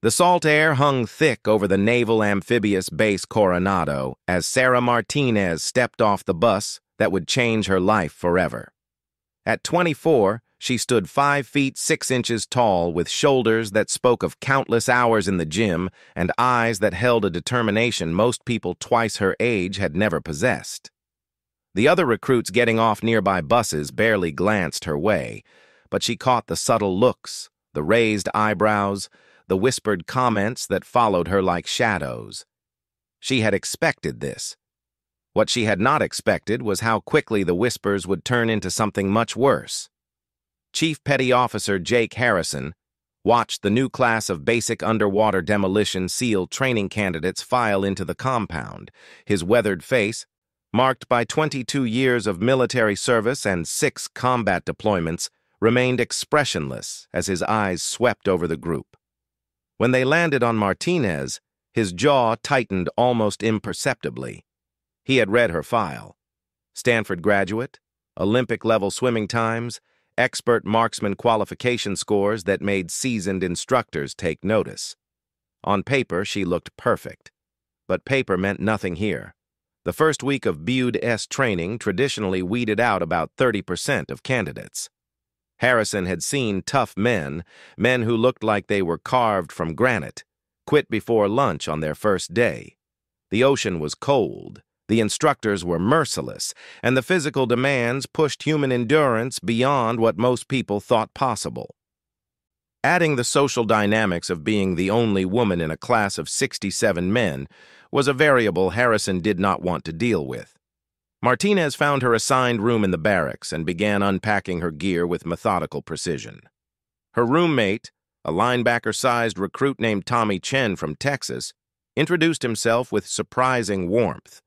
The salt air hung thick over the Naval Amphibious Base Coronado as Sarah Martinez stepped off the bus that would change her life forever. At 24, she stood 5 feet 6 inches tall with shoulders that spoke of countless hours in the gym and eyes that held a determination most people twice her age had never possessed. The other recruits getting off nearby buses barely glanced her way, but she caught the subtle looks, the raised eyebrows, the whispered comments that followed her like shadows. She had expected this. What she had not expected was how quickly the whispers would turn into something much worse. Chief Petty Officer Jake Harrison watched the new class of basic underwater demolition SEAL training candidates file into the compound, his weathered face, marked by 22 years of military service and 6 combat deployments, remained expressionless as his eyes swept over the group. When they landed on Martinez, his jaw tightened almost imperceptibly. He had read her file. Stanford graduate, Olympic-level swimming times, expert marksman qualification scores that made seasoned instructors take notice. On paper, she looked perfect. But paper meant nothing here. The first week of BUD-S training traditionally weeded out about 30% of candidates. Harrison had seen tough men who looked like they were carved from granite, quit before lunch on their first day. The ocean was cold, the instructors were merciless, and the physical demands pushed human endurance beyond what most people thought possible. Adding the social dynamics of being the only woman in a class of 67 men was a variable Harrison did not want to deal with. Martinez found her assigned room in the barracks and began unpacking her gear with methodical precision. Her roommate, a linebacker-sized recruit named Tommy Chen from Texas, introduced himself with surprising warmth.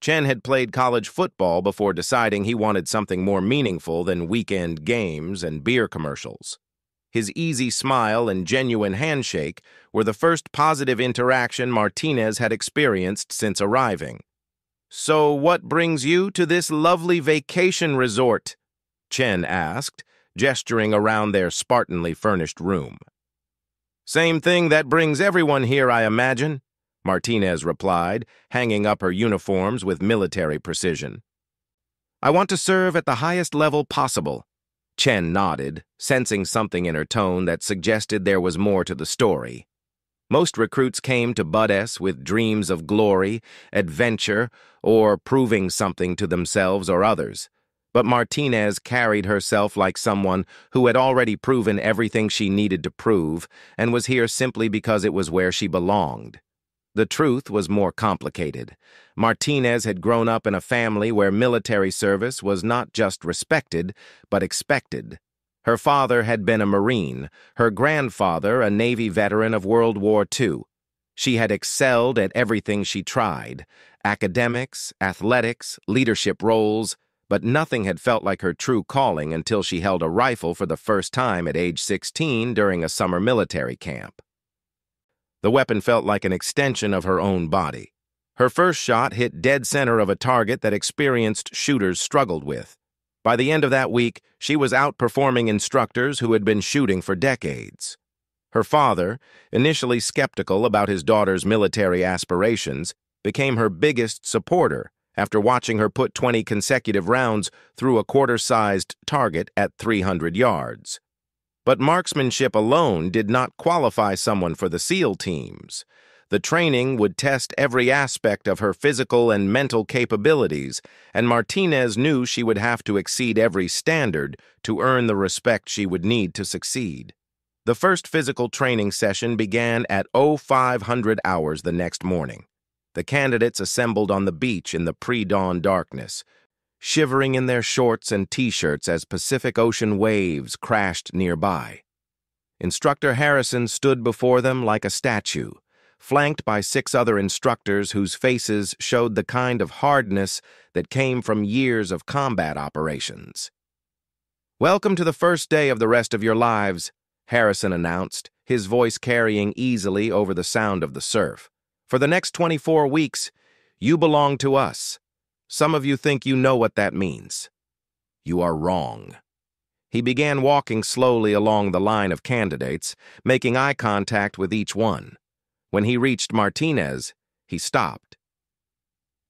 Chen had played college football before deciding he wanted something more meaningful than weekend games and beer commercials. His easy smile and genuine handshake were the first positive interaction Martinez had experienced since arriving. "So what brings you to this lovely vacation resort?" Chen asked, gesturing around their spartanly furnished room. "Same thing that brings everyone here, I imagine," Martinez replied, hanging up her uniforms with military precision. "I want to serve at the highest level possible." Chen nodded, sensing something in her tone that suggested there was more to the story. Most recruits came to BUD-S with dreams of glory, adventure, or proving something to themselves or others. But Martinez carried herself like someone who had already proven everything she needed to prove and was here simply because it was where she belonged. The truth was more complicated. Martinez had grown up in a family where military service was not just respected, but expected. Her father had been a Marine, her grandfather a Navy veteran of World War II. She had excelled at everything she tried, academics, athletics, leadership roles, but nothing had felt like her true calling until she held a rifle for the first time at age 16 during a summer military camp. The weapon felt like an extension of her own body. Her first shot hit dead center of a target that experienced shooters struggled with. By the end of that week, she was outperforming instructors who had been shooting for decades. Her father, initially skeptical about his daughter's military aspirations, became her biggest supporter after watching her put 20 consecutive rounds through a quarter-sized target at 300 yards. But marksmanship alone did not qualify someone for the SEAL teams. The training would test every aspect of her physical and mental capabilities, and Martinez knew she would have to exceed every standard to earn the respect she would need to succeed. The first physical training session began at 0500 hours the next morning. The candidates assembled on the beach in the pre-dawn darkness, shivering in their shorts and t-shirts as Pacific Ocean waves crashed nearby. Instructor Harrison stood before them like a statue, flanked by 6 other instructors whose faces showed the kind of hardness that came from years of combat operations. "Welcome to the first day of the rest of your lives," Harrison announced, his voice carrying easily over the sound of the surf. "For the next 24 weeks, you belong to us. Some of you think you know what that means. You are wrong. He began walking slowly along the line of candidates, making eye contact with each one. When he reached Martinez, he stopped.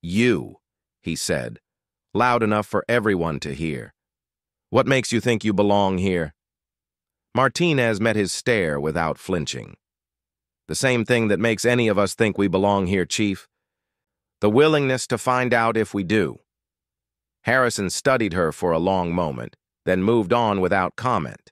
"You," he said, loud enough for everyone to hear. "What makes you think you belong here?" Martinez met his stare without flinching. "The same thing that makes any of us think we belong here, Chief. The willingness to find out if we do." Harrison studied her for a long moment, then moved on without comment.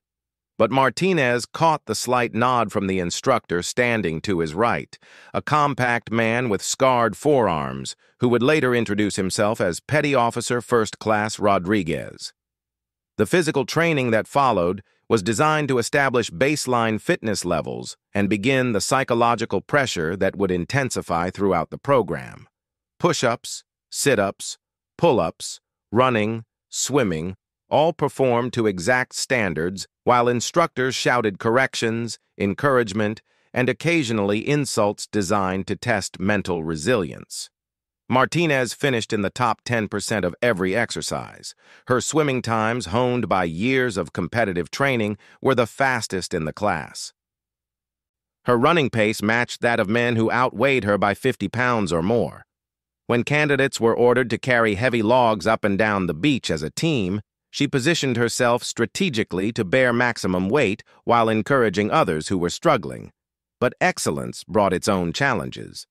But Martinez caught the slight nod from the instructor standing to his right, a compact man with scarred forearms, who would later introduce himself as Petty Officer First Class Rodriguez. The physical training that followed was designed to establish baseline fitness levels and begin the psychological pressure that would intensify throughout the program. Push-ups, sit-ups, pull-ups, running, swimming, all performed to exact standards, while instructors shouted corrections, encouragement, and occasionally insults designed to test mental resilience. Martinez finished in the top 10% of every exercise. Her swimming times, honed by years of competitive training, were the fastest in the class. Her running pace matched that of men who outweighed her by 50 pounds or more. When candidates were ordered to carry heavy logs up and down the beach as a team, she positioned herself strategically to bear maximum weight while encouraging others who were struggling. But excellence brought its own challenges.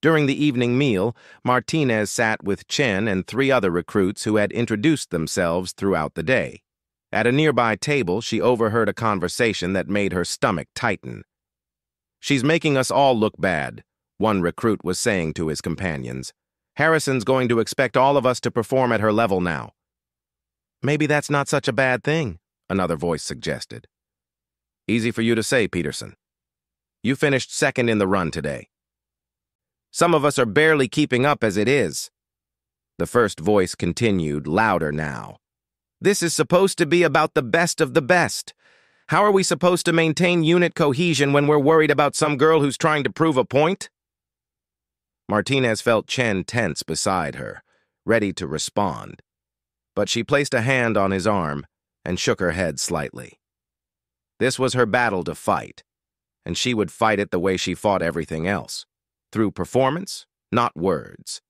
During the evening meal, Martinez sat with Chen and 3 other recruits who had introduced themselves throughout the day. At a nearby table, she overheard a conversation that made her stomach tighten. "She's making us all look bad," one recruit was saying to his companions. "Harrison's going to expect all of us to perform at her level now." "Maybe that's not such a bad thing," another voice suggested. "Easy for you to say, Peterson. You finished second in the run today. Some of us are barely keeping up as it is." The first voice continued, louder now. "This is supposed to be about the best of the best. How are we supposed to maintain unit cohesion when we're worried about some girl who's trying to prove a point?" Martinez felt Chen tense beside her, ready to respond. But she placed a hand on his arm and shook her head slightly. This was her battle to fight, and she would fight it the way she fought everything else. Through performance, not words.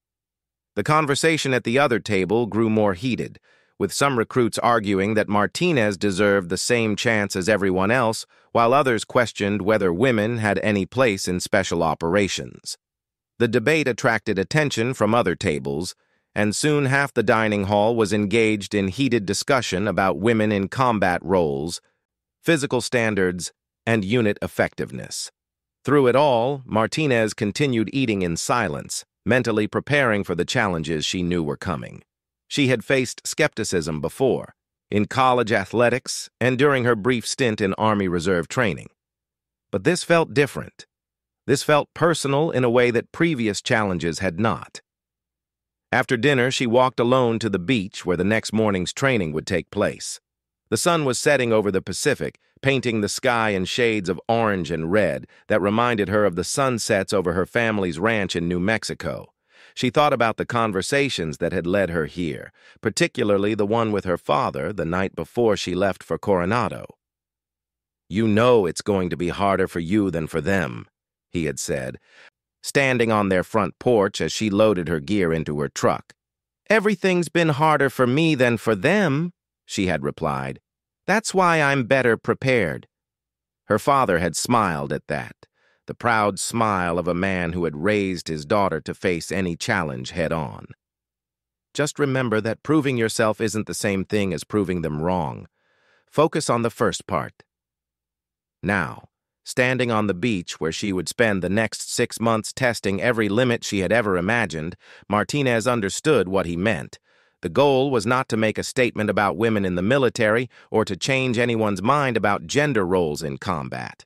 The conversation at the other table grew more heated, with some recruits arguing that Martinez deserved the same chance as everyone else, while others questioned whether women had any place in special operations. The debate attracted attention from other tables, and soon half the dining hall was engaged in heated discussion about women in combat roles, physical standards, and unit effectiveness. Through it all, Martinez continued eating in silence, mentally preparing for the challenges she knew were coming. She had faced skepticism before, in college athletics and during her brief stint in Army Reserve training. But this felt different. This felt personal in a way that previous challenges had not. After dinner, she walked alone to the beach where the next morning's training would take place. The sun was setting over the Pacific, painting the sky in shades of orange and red that reminded her of the sunsets over her family's ranch in New Mexico. She thought about the conversations that had led her here, particularly the one with her father the night before she left for Coronado. "You know it's going to be harder for you than for them," he had said, standing on their front porch as she loaded her gear into her truck. "Everything's been harder for me than for them," she had replied. "That's why I'm better prepared." Her father had smiled at that, the proud smile of a man who had raised his daughter to face any challenge head-on. "Just remember that proving yourself isn't the same thing as proving them wrong. Focus on the first part." Now, standing on the beach where she would spend the next 6 months testing every limit she had ever imagined, Martinez understood what he meant. The goal was not to make a statement about women in the military or to change anyone's mind about gender roles in combat.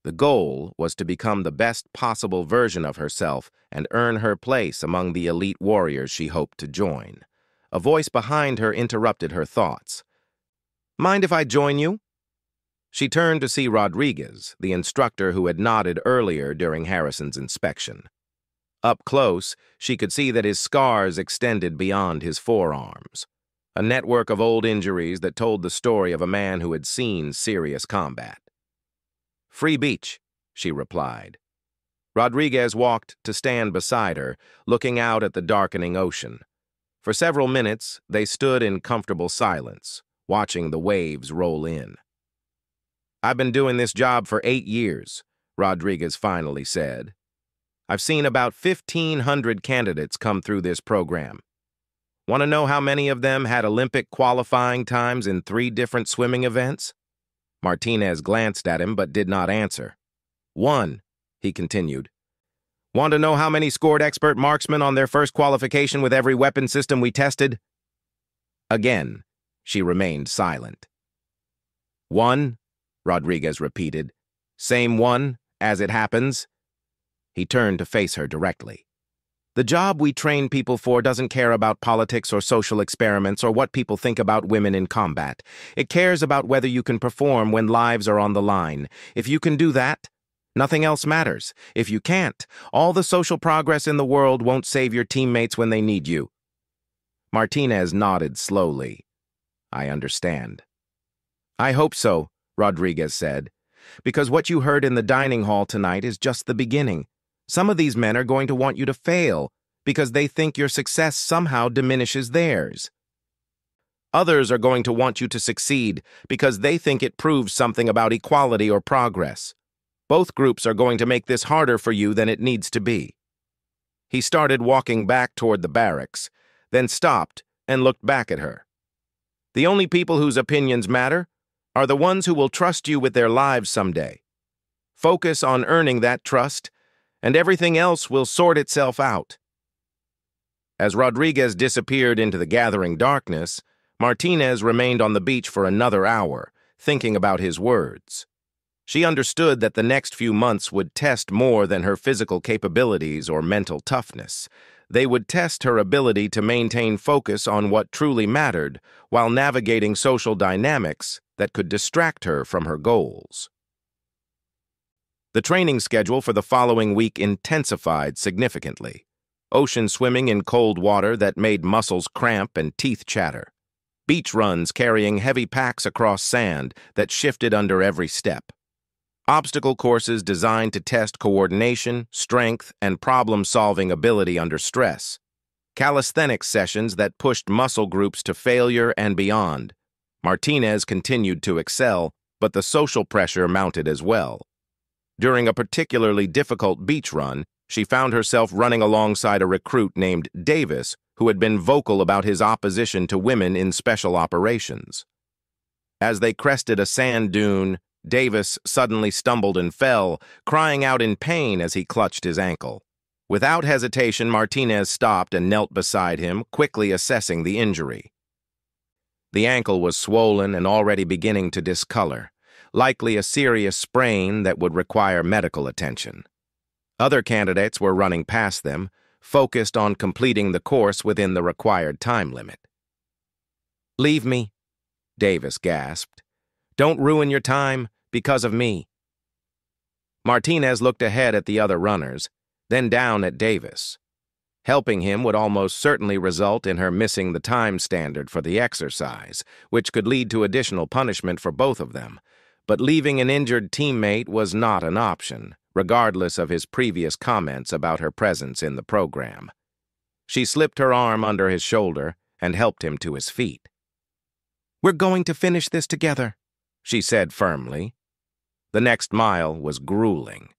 The goal was to become the best possible version of herself and earn her place among the elite warriors she hoped to join. A voice behind her interrupted her thoughts. "Mind if I join you?" She turned to see Rodriguez, the instructor who had nodded earlier during Harrison's inspection. Up close, she could see that his scars extended beyond his forearms. a network of old injuries that told the story of a man who had seen serious combat. "Free beach," she replied. Rodriguez walked to stand beside her, looking out at the darkening ocean. For several minutes, they stood in comfortable silence, watching the waves roll in. "I've been doing this job for 8 years," Rodriguez finally said. "I've seen about 1,500 candidates come through this program. Want to know how many of them had Olympic qualifying times in 3 different swimming events?" Martinez glanced at him but did not answer. "1," he continued. "Want to know how many scored expert marksmen on their first qualification with every weapon system we tested?" Again, she remained silent. "1," Rodriguez repeated. "Same one, as it happens." He turned to face her directly. "The job we train people for doesn't care about politics or social experiments or what people think about women in combat. It cares about whether you can perform when lives are on the line. If you can do that, nothing else matters. If you can't, all the social progress in the world won't save your teammates when they need you." Martinez nodded slowly. "I understand." "I hope so," Rodriguez said, "because what you heard in the dining hall tonight is just the beginning. Some of these men are going to want you to fail because they think your success somehow diminishes theirs. Others are going to want you to succeed because they think it proves something about equality or progress. Both groups are going to make this harder for you than it needs to be." He started walking back toward the barracks, then stopped and looked back at her. "The only people whose opinions matter are the ones who will trust you with their lives someday. Focus on earning that trust, and everything else will sort itself out." As Rodriguez disappeared into the gathering darkness, Martinez remained on the beach for another hour, thinking about his words. She understood that the next few months would test more than her physical capabilities or mental toughness. They would test her ability to maintain focus on what truly mattered while navigating social dynamics that could distract her from her goals. The training schedule for the following week intensified significantly. Ocean swimming in cold water that made muscles cramp and teeth chatter. Beach runs carrying heavy packs across sand that shifted under every step. Obstacle courses designed to test coordination, strength, and problem-solving ability under stress. Calisthenics sessions that pushed muscle groups to failure and beyond. Martinez continued to excel, but the social pressure mounted as well. During a particularly difficult beach run, she found herself running alongside a recruit named Davis, who had been vocal about his opposition to women in special operations. As they crested a sand dune, Davis suddenly stumbled and fell, crying out in pain as he clutched his ankle. Without hesitation, Martinez stopped and knelt beside him, quickly assessing the injury. The ankle was swollen and already beginning to discolor, likely a serious sprain that would require medical attention. Other candidates were running past them, focused on completing the course within the required time limit. "Leave me," Davis gasped. "Don't ruin your time because of me." Martinez looked ahead at the other runners, then down at Davis. Helping him would almost certainly result in her missing the time standard for the exercise, which could lead to additional punishment for both of them. But leaving an injured teammate was not an option, regardless of his previous comments about her presence in the program. She slipped her arm under his shoulder and helped him to his feet. "We're going to finish this together," she said firmly. The next mile was grueling.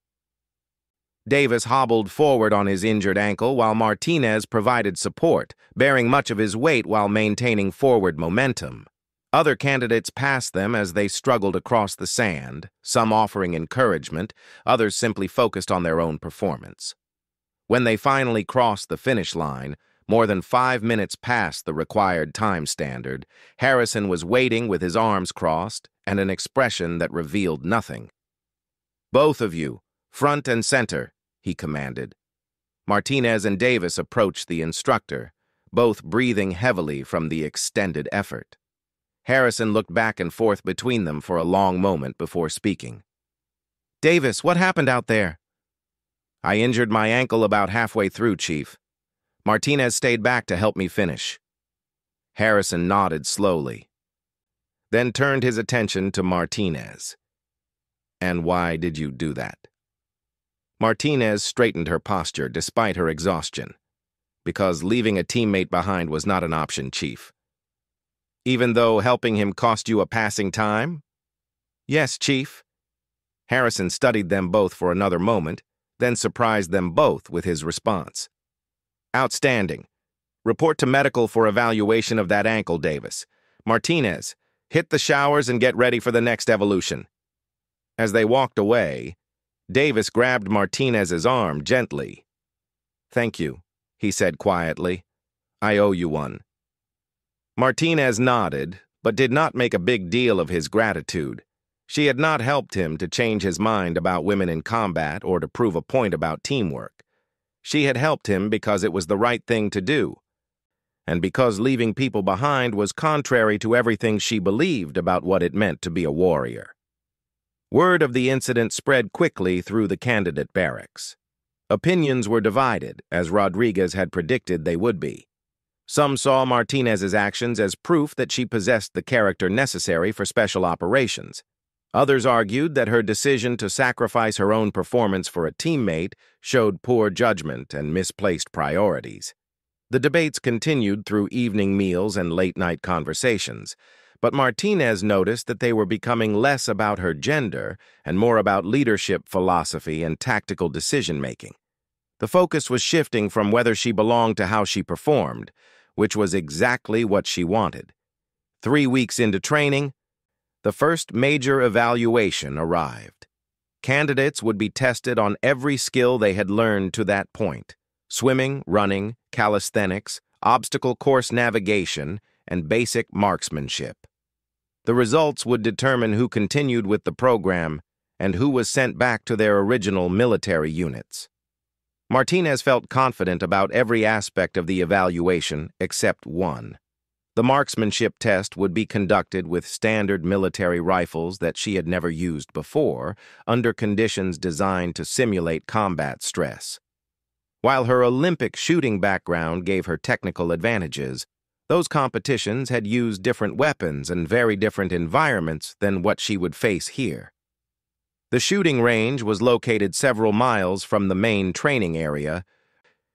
Davis hobbled forward on his injured ankle while Martinez provided support, bearing much of his weight while maintaining forward momentum. Other candidates passed them as they struggled across the sand, some offering encouragement, others simply focused on their own performance. When they finally crossed the finish line, more than 5 minutes past the required time standard, Harrison was waiting with his arms crossed and an expression that revealed nothing. "Both of you, front and center," he commanded. Martinez and Davis approached the instructor, both breathing heavily from the extended effort. Harrison looked back and forth between them for a long moment before speaking. "Davis, what happened out there?" "I injured my ankle about halfway through, Chief. Martinez stayed back to help me finish." Harrison nodded slowly, then turned his attention to Martinez. "And why did you do that?" Martinez straightened her posture despite her exhaustion. "Because leaving a teammate behind was not an option, Chief." "Even though helping him cost you a passing time?" "Yes, Chief." Harrison studied them both for another moment, then surprised them both with his response. "Outstanding. Report to medical for evaluation of that ankle, Davis. Martinez, hit the showers and get ready for the next evolution." As they walked away, Davis grabbed Martinez's arm gently. "Thank you," he said quietly. "I owe you one." Martinez nodded, but did not make a big deal of his gratitude. She had not helped him to change his mind about women in combat or to prove a point about teamwork. She had helped him because it was the right thing to do, and because leaving people behind was contrary to everything she believed about what it meant to be a warrior. Word of the incident spread quickly through the candidate barracks. Opinions were divided, as Rodriguez had predicted they would be. Some saw Martinez's actions as proof that she possessed the character necessary for special operations. Others argued that her decision to sacrifice her own performance for a teammate showed poor judgment and misplaced priorities. The debates continued through evening meals and late-night conversations, but Martinez noticed that they were becoming less about her gender and more about leadership philosophy and tactical decision-making. The focus was shifting from whether she belonged to how she performed, which was exactly what she wanted. 3 weeks into training, the first major evaluation arrived. Candidates would be tested on every skill they had learned to that point: swimming, running, calisthenics, obstacle course navigation, and basic marksmanship. The results would determine who continued with the program and who was sent back to their original military units. Martinez felt confident about every aspect of the evaluation except one. The marksmanship test would be conducted with standard military rifles that she had never used before, under conditions designed to simulate combat stress. While her Olympic shooting background gave her technical advantages, those competitions had used different weapons and very different environments than what she would face here. The shooting range was located several miles from the main training area,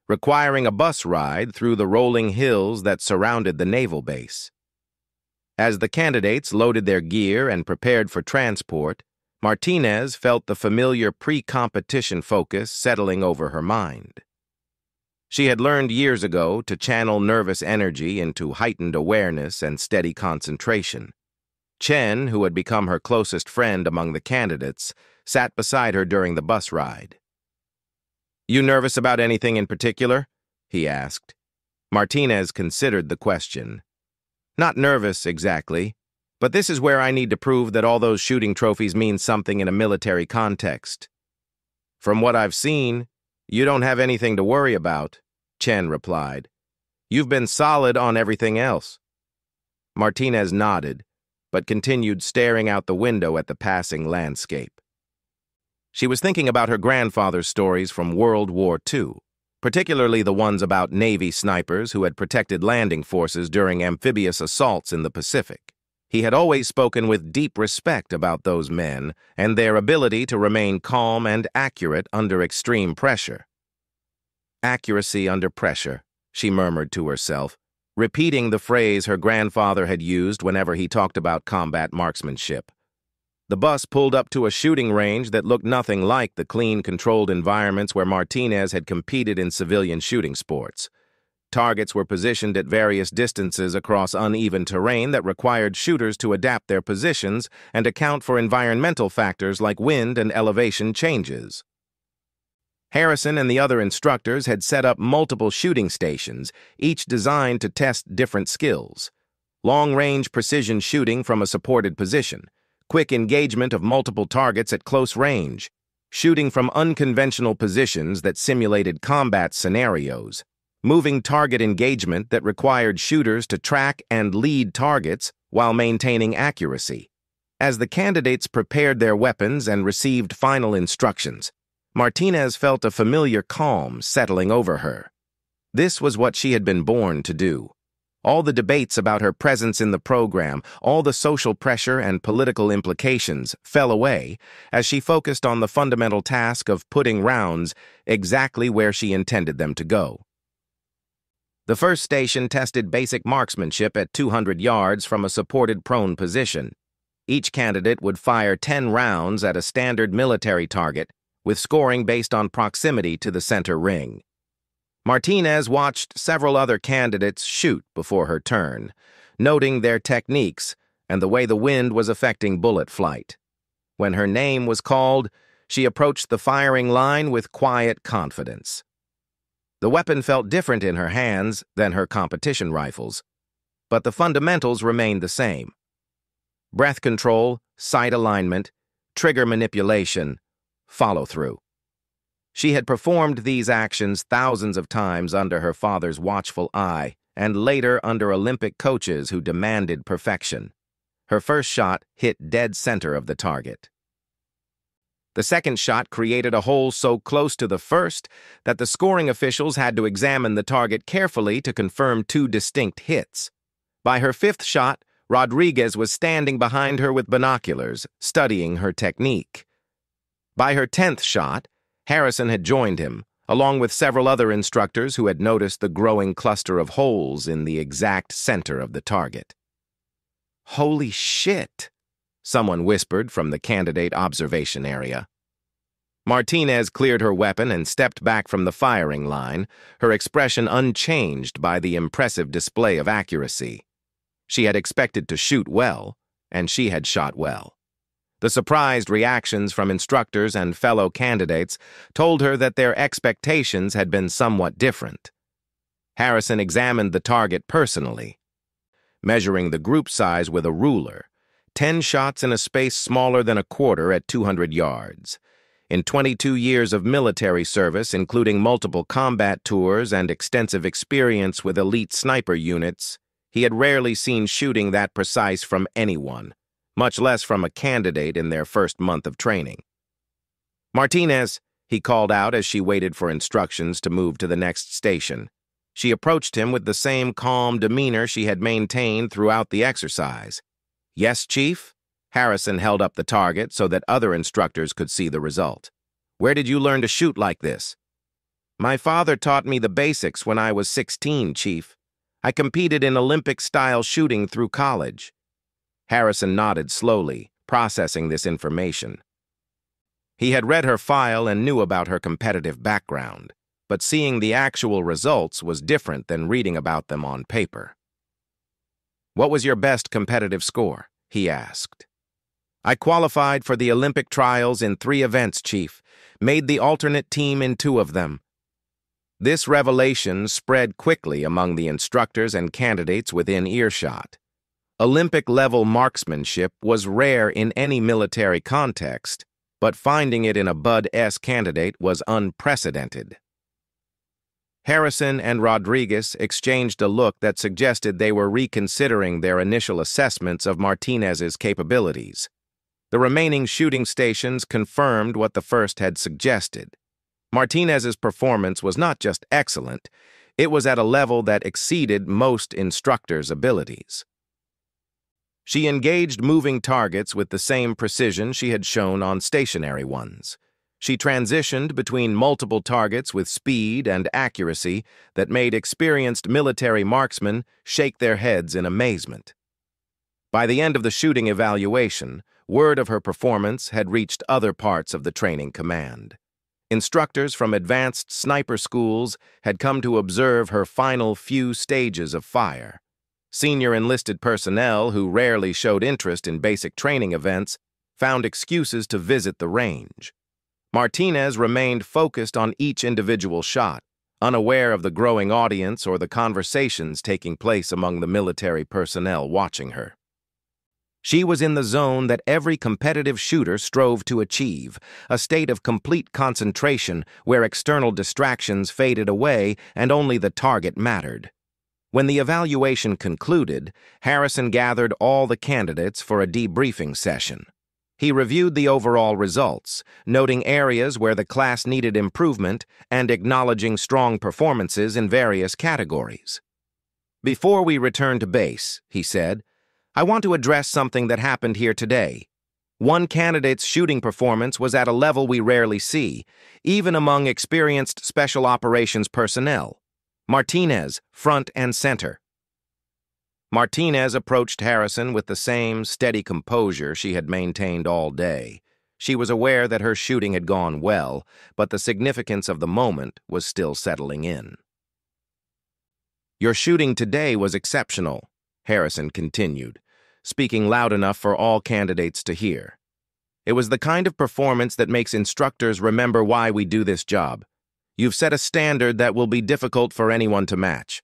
requiring a bus ride through the rolling hills that surrounded the naval base. As the candidates loaded their gear and prepared for transport, Martinez felt the familiar pre-competition focus settling over her mind. She had learned years ago to channel nervous energy into heightened awareness and steady concentration. Chen, who had become her closest friend among the candidates, sat beside her during the bus ride. "You nervous about anything in particular?" he asked. Martinez considered the question. "Not nervous, exactly, but this is where I need to prove that all those shooting trophies mean something in a military context." "From what I've seen, you don't have anything to worry about," Chen replied. "You've been solid on everything else." Martinez nodded, but continued staring out the window at the passing landscape. She was thinking about her grandfather's stories from World War II, particularly the ones about Navy snipers who had protected landing forces during amphibious assaults in the Pacific. He had always spoken with deep respect about those men and their ability to remain calm and accurate under extreme pressure. "Accuracy under pressure," she murmured to herself, repeating the phrase her grandfather had used whenever he talked about combat marksmanship. The bus pulled up to a shooting range that looked nothing like the clean, controlled environments where Martinez had competed in civilian shooting sports. Targets were positioned at various distances across uneven terrain that required shooters to adapt their positions and account for environmental factors like wind and elevation changes. Harrison and the other instructors had set up multiple shooting stations, each designed to test different skills: long-range precision shooting from a supported position, quick engagement of multiple targets at close range, shooting from unconventional positions that simulated combat scenarios, moving target engagement that required shooters to track and lead targets while maintaining accuracy. As the candidates prepared their weapons and received final instructions, Martinez felt a familiar calm settling over her. This was what she had been born to do. All the debates about her presence in the program, all the social pressure and political implications fell away as she focused on the fundamental task of putting rounds exactly where she intended them to go. The first station tested basic marksmanship at 200 yards from a supported prone position. Each candidate would fire 10 rounds at a standard military target, with scoring based on proximity to the center ring. Martinez watched several other candidates shoot before her turn, noting their techniques and the way the wind was affecting bullet flight. When her name was called, she approached the firing line with quiet confidence. The weapon felt different in her hands than her competition rifles, but the fundamentals remained the same. Breath control, sight alignment, trigger manipulation, follow-through. She had performed these actions thousands of times under her father's watchful eye, and later under Olympic coaches who demanded perfection. Her first shot hit dead center of the target. The second shot created a hole so close to the first that the scoring officials had to examine the target carefully to confirm two distinct hits. By her fifth shot, Rodriguez was standing behind her with binoculars, studying her technique. By her 10th shot, Harrison had joined him, along with several other instructors who had noticed the growing cluster of holes in the exact center of the target. "Holy shit!" someone whispered from the candidate observation area. Martinez cleared her weapon and stepped back from the firing line, her expression unchanged by the impressive display of accuracy. She had expected to shoot well, and she had shot well. The surprised reactions from instructors and fellow candidates told her that their expectations had been somewhat different. Harrison examined the target personally, measuring the group size with a ruler, 10 shots in a space smaller than a quarter at 200 yards. In 22 years of military service, including multiple combat tours and extensive experience with elite sniper units, he had rarely seen shooting that precise from anyone, much less from a candidate in their first month of training. "Martinez," he called out as she waited for instructions to move to the next station. She approached him with the same calm demeanor she had maintained throughout the exercise. "Yes, Chief?" Harrison held up the target so that other instructors could see the result. "Where did you learn to shoot like this?" "My father taught me the basics when I was 16, Chief. I competed in Olympic-style shooting through college." Harrison nodded slowly, processing this information. He had read her file and knew about her competitive background, but seeing the actual results was different than reading about them on paper. "What was your best competitive score?" he asked. "I qualified for the Olympic trials in 3 events, Chief, made the alternate team in 2 of them." This revelation spread quickly among the instructors and candidates within earshot. Olympic-level marksmanship was rare in any military context, but finding it in a Bud S candidate was unprecedented. Harrison and Rodriguez exchanged a look that suggested they were reconsidering their initial assessments of Martinez's capabilities. The remaining shooting stations confirmed what the first had suggested. Martinez's performance was not just excellent, it was at a level that exceeded most instructors' abilities. She engaged moving targets with the same precision she had shown on stationary ones. She transitioned between multiple targets with speed and accuracy that made experienced military marksmen shake their heads in amazement. By the end of the shooting evaluation, word of her performance had reached other parts of the training command. Instructors from advanced sniper schools had come to observe her final few stages of fire. Senior enlisted personnel who rarely showed interest in basic training events found excuses to visit the range. Martinez remained focused on each individual shot, unaware of the growing audience or the conversations taking place among the military personnel watching her. She was in the zone that every competitive shooter strove to achieve, a state of complete concentration where external distractions faded away and only the target mattered. When the evaluation concluded, Harrison gathered all the candidates for a debriefing session. He reviewed the overall results, noting areas where the class needed improvement and acknowledging strong performances in various categories. "Before we return to base," he said, "I want to address something that happened here today. One candidate's shooting performance was at a level we rarely see, even among experienced special operations personnel. Martinez, front and center." Martinez approached Harrison with the same steady composure she had maintained all day. She was aware that her shooting had gone well, but the significance of the moment was still settling in. "Your shooting today was exceptional," Harrison continued, speaking loud enough for all candidates to hear. "It was the kind of performance that makes instructors remember why we do this job. You've set a standard that will be difficult for anyone to match."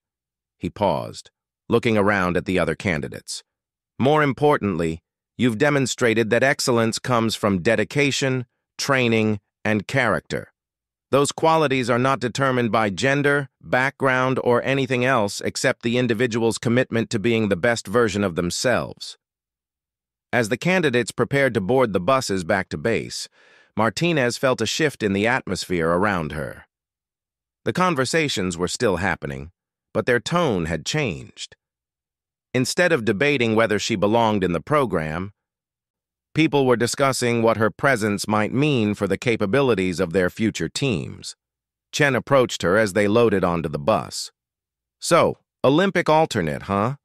He paused, looking around at the other candidates. "More importantly, you've demonstrated that excellence comes from dedication, training, and character. Those qualities are not determined by gender, background, or anything else except the individual's commitment to being the best version of themselves." As the candidates prepared to board the buses back to base, Martinez felt a shift in the atmosphere around her. The conversations were still happening, but their tone had changed. Instead of debating whether she belonged in the program, people were discussing what her presence might mean for the capabilities of their future teams. Chen approached her as they loaded onto the bus. "So, Olympic alternate, huh?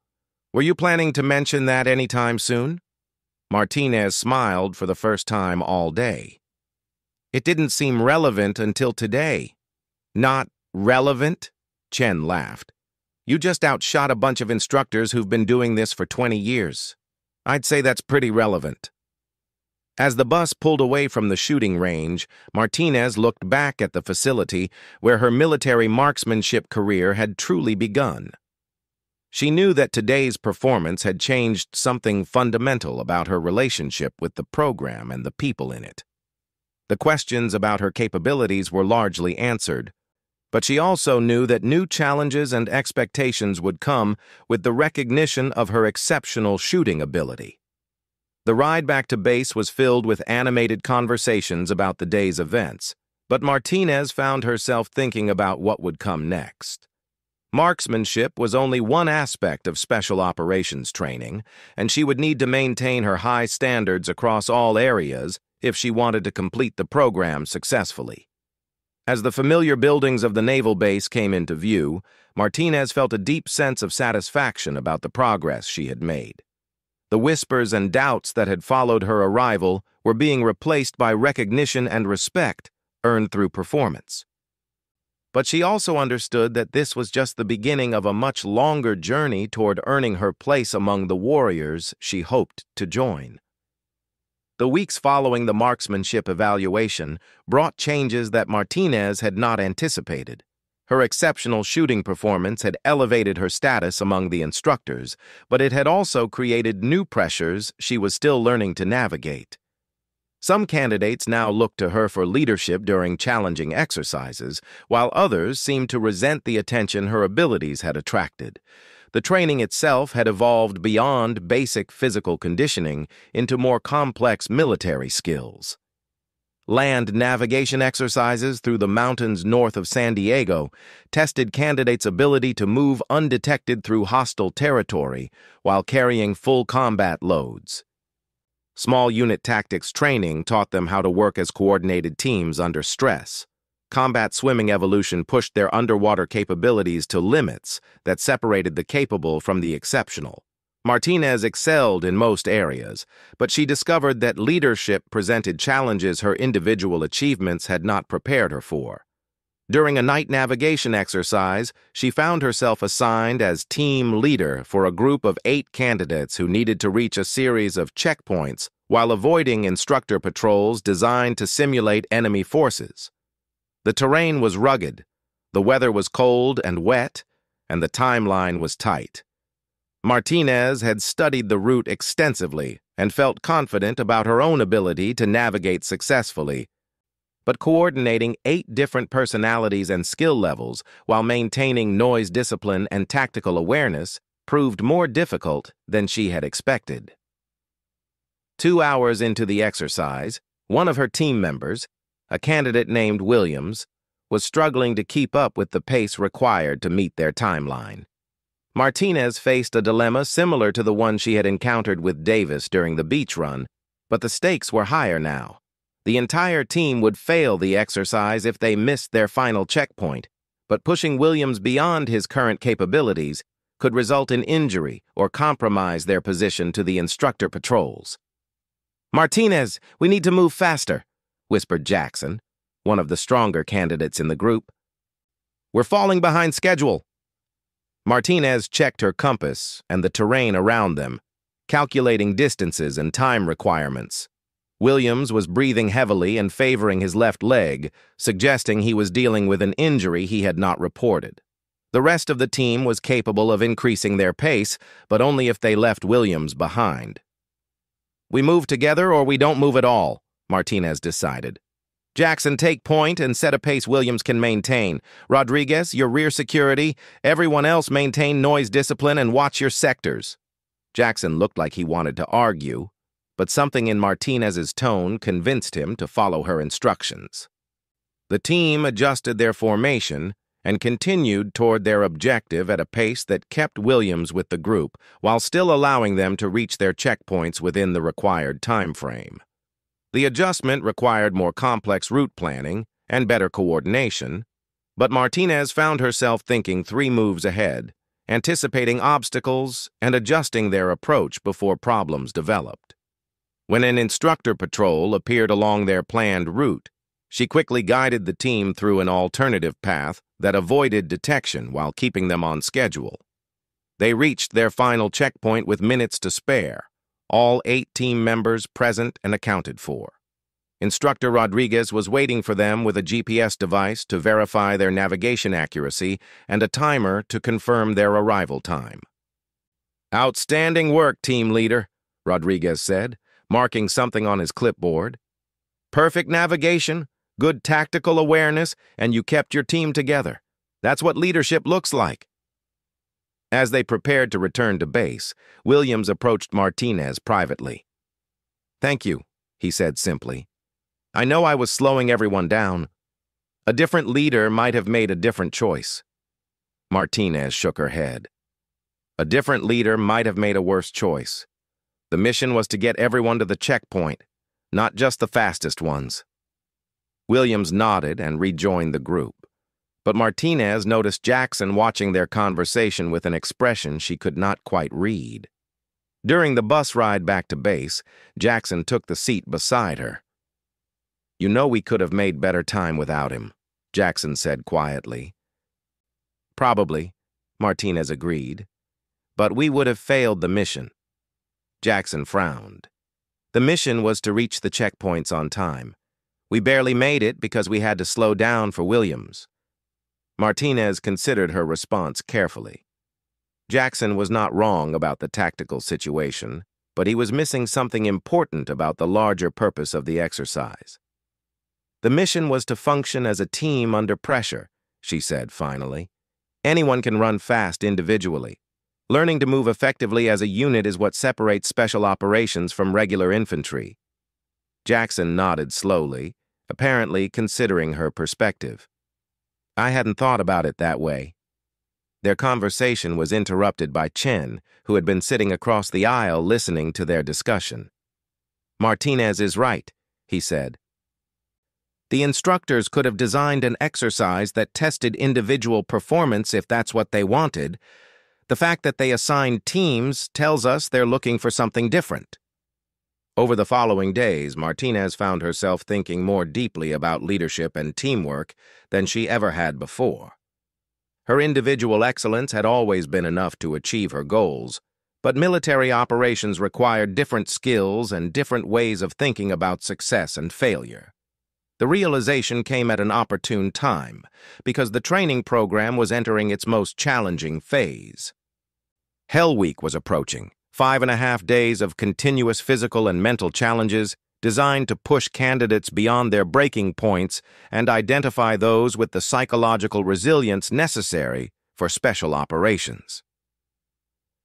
Were you planning to mention that anytime soon?" Martinez smiled for the first time all day. "It didn't seem relevant until today." "Not relevant?" Chen laughed. "You just outshot a bunch of instructors who've been doing this for 20 years. I'd say that's pretty relevant." As the bus pulled away from the shooting range, Martinez looked back at the facility where her military marksmanship career had truly begun. She knew that today's performance had changed something fundamental about her relationship with the program and the people in it. The questions about her capabilities were largely answered, but she also knew that new challenges and expectations would come with the recognition of her exceptional shooting ability. The ride back to base was filled with animated conversations about the day's events, but Martinez found herself thinking about what would come next. Marksmanship was only one aspect of special operations training, and she would need to maintain her high standards across all areas if she wanted to complete the program successfully. As the familiar buildings of the naval base came into view, Martinez felt a deep sense of satisfaction about the progress she had made. The whispers and doubts that had followed her arrival were being replaced by recognition and respect earned through performance. But she also understood that this was just the beginning of a much longer journey toward earning her place among the warriors she hoped to join. The weeks following the marksmanship evaluation brought changes that Martinez had not anticipated. Her exceptional shooting performance had elevated her status among the instructors, but it had also created new pressures she was still learning to navigate. Some candidates now looked to her for leadership during challenging exercises, while others seemed to resent the attention her abilities had attracted. The training itself had evolved beyond basic physical conditioning into more complex military skills. Land navigation exercises through the mountains north of San Diego tested candidates' ability to move undetected through hostile territory while carrying full combat loads. Small unit tactics training taught them how to work as coordinated teams under stress. Combat swimming evolution pushed their underwater capabilities to limits that separated the capable from the exceptional. Martinez excelled in most areas, but she discovered that leadership presented challenges her individual achievements had not prepared her for. During a night navigation exercise, she found herself assigned as team leader for a group of 8 candidates who needed to reach a series of checkpoints while avoiding instructor patrols designed to simulate enemy forces. The terrain was rugged, the weather was cold and wet, and the timeline was tight. Martinez had studied the route extensively and felt confident about her own ability to navigate successfully. But coordinating 8 different personalities and skill levels while maintaining noise discipline and tactical awareness proved more difficult than she had expected. 2 hours into the exercise, one of her team members, a candidate named Williams, was struggling to keep up with the pace required to meet their timeline. Martinez faced a dilemma similar to the one she had encountered with Davis during the beach run, but the stakes were higher now. The entire team would fail the exercise if they missed their final checkpoint, but pushing Williams beyond his current capabilities could result in injury or compromise their position to the instructor patrols. "Martinez, we need to move faster," whispered Jackson, one of the stronger candidates in the group. "We're falling behind schedule." Martinez checked her compass and the terrain around them, calculating distances and time requirements. Williams was breathing heavily and favoring his left leg, suggesting he was dealing with an injury he had not reported. The rest of the team was capable of increasing their pace, but only if they left Williams behind. "We move together or we don't move at all," Martinez decided. "Jackson, take point and set a pace Williams can maintain. Rodriguez, your rear security. Everyone else maintain noise discipline and watch your sectors." Jackson looked like he wanted to argue, but something in Martinez's tone convinced him to follow her instructions. The team adjusted their formation and continued toward their objective at a pace that kept Williams with the group while still allowing them to reach their checkpoints within the required time frame. The adjustment required more complex route planning and better coordination, but Martinez found herself thinking 3 moves ahead, anticipating obstacles and adjusting their approach before problems developed. When an instructor patrol appeared along their planned route, she quickly guided the team through an alternative path that avoided detection while keeping them on schedule. They reached their final checkpoint with minutes to spare, all 8 team members present and accounted for. Instructor Rodriguez was waiting for them with a GPS device to verify their navigation accuracy and a timer to confirm their arrival time. "Outstanding work, team leader," Rodriguez said, marking something on his clipboard. "Perfect navigation, good tactical awareness, and you kept your team together. That's what leadership looks like." As they prepared to return to base, Williams approached Martinez privately. "Thank you," he said simply. "I know I was slowing everyone down. A different leader might have made a different choice." Martinez shook her head. "A different leader might have made a worse choice. The mission was to get everyone to the checkpoint, not just the fastest ones." Williams nodded and rejoined the group, but Martinez noticed Jackson watching their conversation with an expression she could not quite read. During the bus ride back to base, Jackson took the seat beside her. "You know we could have made better time without him," Jackson said quietly. "Probably," Martinez agreed, "but we would have failed the mission." Jackson frowned. "The mission was to reach the checkpoints on time. We barely made it because we had to slow down for Williams." Martinez considered her response carefully. Jackson was not wrong about the tactical situation, but he was missing something important about the larger purpose of the exercise. "The mission was to function as a team under pressure," she said finally. "Anyone can run fast individually. Learning to move effectively as a unit is what separates special operations from regular infantry." Jackson nodded slowly, apparently considering her perspective. "I hadn't thought about it that way." Their conversation was interrupted by Chen, who had been sitting across the aisle listening to their discussion. "Martinez is right," he said. "The instructors could have designed an exercise that tested individual performance if that's what they wanted. The fact that they assigned teams tells us they're looking for something different." Over the following days, Martinez found herself thinking more deeply about leadership and teamwork than she ever had before. Her individual excellence had always been enough to achieve her goals, but military operations required different skills and different ways of thinking about success and failure. The realization came at an opportune time, because the training program was entering its most challenging phase. Hell Week was approaching, 5.5 days of continuous physical and mental challenges designed to push candidates beyond their breaking points and identify those with the psychological resilience necessary for special operations.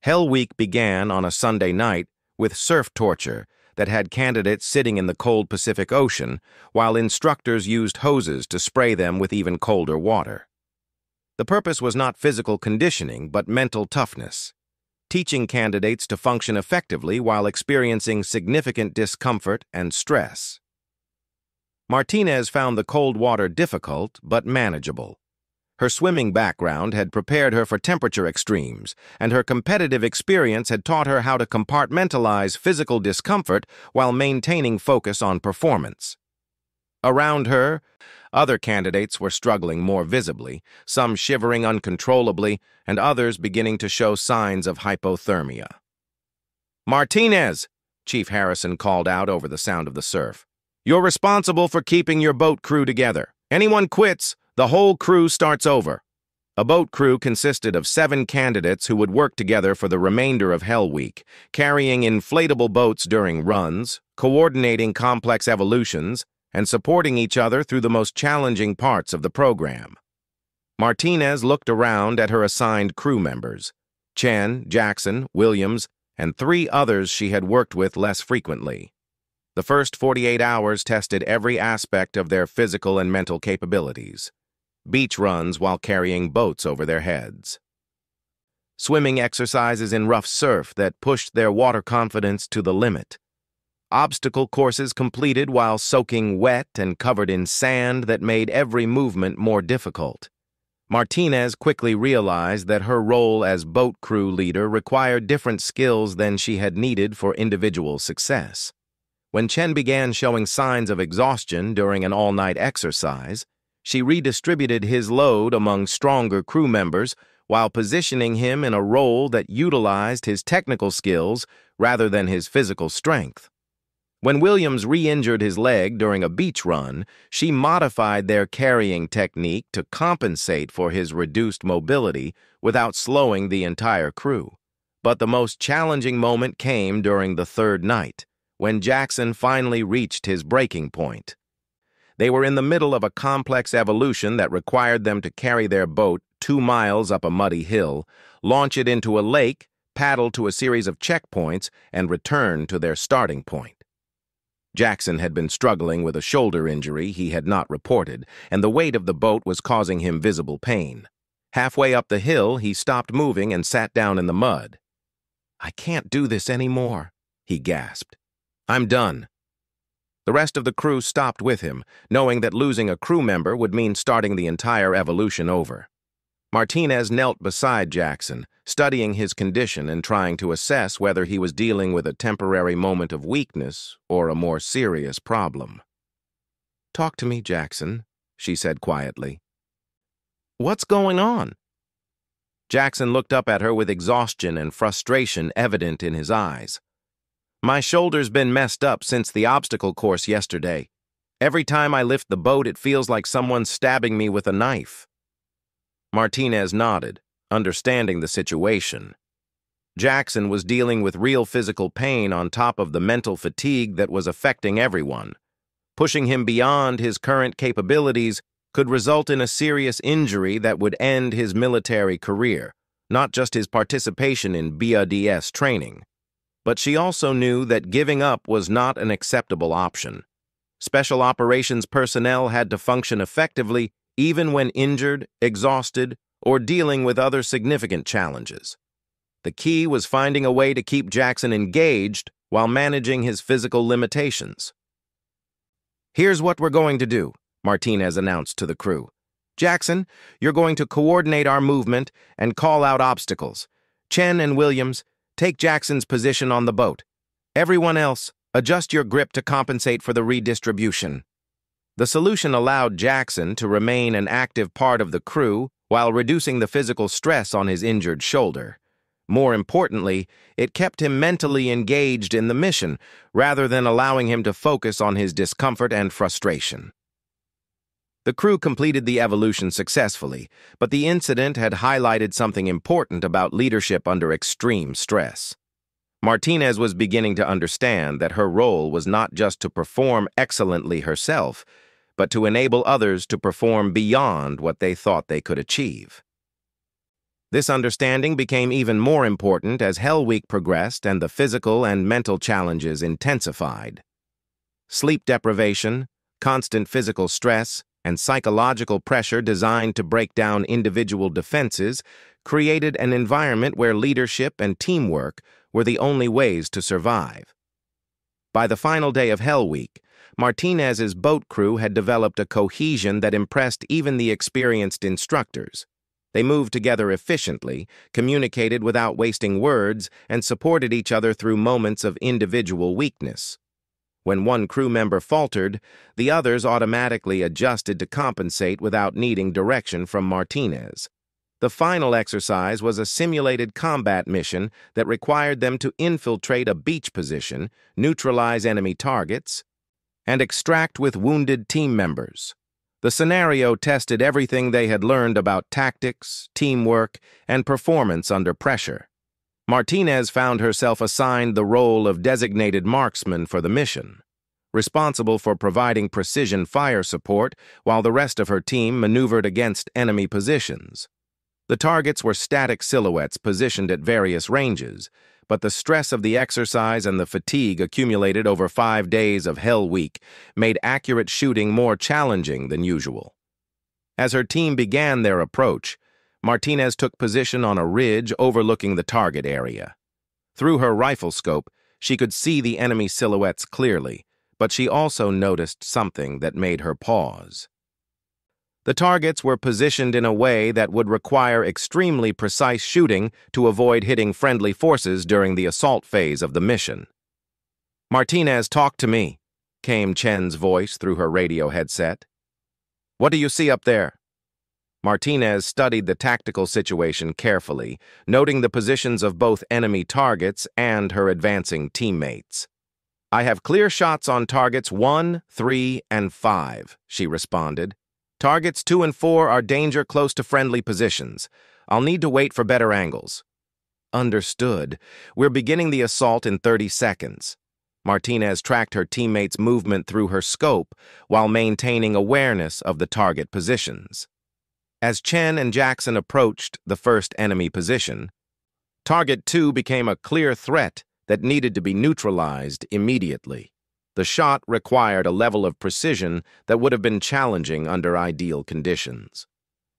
Hell Week began on a Sunday night with surf torture that had candidates sitting in the cold Pacific Ocean while instructors used hoses to spray them with even colder water. The purpose was not physical conditioning, but mental toughness, teaching candidates to function effectively while experiencing significant discomfort and stress. Martinez found the cold water difficult but manageable. Her swimming background had prepared her for temperature extremes, and her competitive experience had taught her how to compartmentalize physical discomfort while maintaining focus on performance. Around her, other candidates were struggling more visibly, some shivering uncontrollably, and others beginning to show signs of hypothermia. "Martinez," Chief Harrison called out over the sound of the surf, "you're responsible for keeping your boat crew together. Anyone quits, the whole crew starts over." A boat crew consisted of 7 candidates who would work together for the remainder of Hell Week, carrying inflatable boats during runs, coordinating complex evolutions, and supporting each other through the most challenging parts of the program. Martinez looked around at her assigned crew members: Chen, Jackson, Williams, and 3 others she had worked with less frequently. The first 48 hours tested every aspect of their physical and mental capabilities. Beach runs while carrying boats over their heads. Swimming exercises in rough surf that pushed their water confidence to the limit. Obstacle courses completed while soaking wet and covered in sand that made every movement more difficult. Martinez quickly realized that her role as boat crew leader required different skills than she had needed for individual success. When Chen began showing signs of exhaustion during an all-night exercise, she redistributed his load among stronger crew members while positioning him in a role that utilized his technical skills rather than his physical strength. When Williams re-injured his leg during a beach run, she modified their carrying technique to compensate for his reduced mobility without slowing the entire crew. But the most challenging moment came during the 3rd night, when Jackson finally reached his breaking point. They were in the middle of a complex evolution that required them to carry their boat 2 miles up a muddy hill, launch it into a lake, paddle to a series of checkpoints, and return to their starting point. Jackson had been struggling with a shoulder injury he had not reported, and the weight of the boat was causing him visible pain. Halfway up the hill, he stopped moving and sat down in the mud. "I can't do this anymore," he gasped. "I'm done." The rest of the crew stopped with him, knowing that losing a crew member would mean starting the entire evolution over. Martinez knelt beside Jackson, studying his condition and trying to assess whether he was dealing with a temporary moment of weakness or a more serious problem. "Talk to me, Jackson," she said quietly. "What's going on?" Jackson looked up at her with exhaustion and frustration evident in his eyes. "My shoulder's been messed up since the obstacle course yesterday. Every time I lift the boat, it feels like someone's stabbing me with a knife." Martinez nodded, understanding the situation. Jackson was dealing with real physical pain on top of the mental fatigue that was affecting everyone. Pushing him beyond his current capabilities could result in a serious injury that would end his military career, not just his participation in BADS training. But she also knew that giving up was not an acceptable option. Special operations personnel had to function effectively even when injured, exhausted, or dealing with other significant challenges. The key was finding a way to keep Jackson engaged while managing his physical limitations. "Here's what we're going to do," Martinez announced to the crew. "Jackson, you're going to coordinate our movement and call out obstacles. Chen and Williams, take Jackson's position on the boat. Everyone else, adjust your grip to compensate for the redistribution." The solution allowed Jackson to remain an active part of the crew while reducing the physical stress on his injured shoulder. More importantly, it kept him mentally engaged in the mission, rather than allowing him to focus on his discomfort and frustration. The crew completed the evolution successfully, but the incident had highlighted something important about leadership under extreme stress. Martinez was beginning to understand that her role was not just to perform excellently herself, but to enable others to perform beyond what they thought they could achieve. This understanding became even more important as Hell Week progressed and the physical and mental challenges intensified. Sleep deprivation, constant physical stress, and psychological pressure designed to break down individual defenses created an environment where leadership and teamwork were the only ways to survive. By the final day of Hell Week, Martinez's boat crew had developed a cohesion that impressed even the experienced instructors. They moved together efficiently, communicated without wasting words, and supported each other through moments of individual weakness. When one crew member faltered, the others automatically adjusted to compensate without needing direction from Martinez. The final exercise was a simulated combat mission that required them to infiltrate a beach position, neutralize enemy targets, and extract with wounded team members. The scenario tested everything they had learned about tactics, teamwork, and performance under pressure. Martinez found herself assigned the role of designated marksman for the mission, responsible for providing precision fire support while the rest of her team maneuvered against enemy positions. The targets were static silhouettes positioned at various ranges, but the stress of the exercise and the fatigue accumulated over 5 days of Hell Week made accurate shooting more challenging than usual. As her team began their approach, Martinez took position on a ridge overlooking the target area. Through her rifle scope, she could see the enemy silhouettes clearly, but she also noticed something that made her pause. The targets were positioned in a way that would require extremely precise shooting to avoid hitting friendly forces during the assault phase of the mission. "Martinez, talk to me," came Chen's voice through her radio headset. "What do you see up there?" Martinez studied the tactical situation carefully, noting the positions of both enemy targets and her advancing teammates. "I have clear shots on targets 1, 3, and 5, she responded. "Targets 2 and 4 are danger close to friendly positions. I'll need to wait for better angles." "Understood. We're beginning the assault in 30 seconds. Martinez tracked her teammates' movement through her scope while maintaining awareness of the target positions. As Chen and Jackson approached the first enemy position, Target 2 became a clear threat that needed to be neutralized immediately. The shot required a level of precision that would have been challenging under ideal conditions.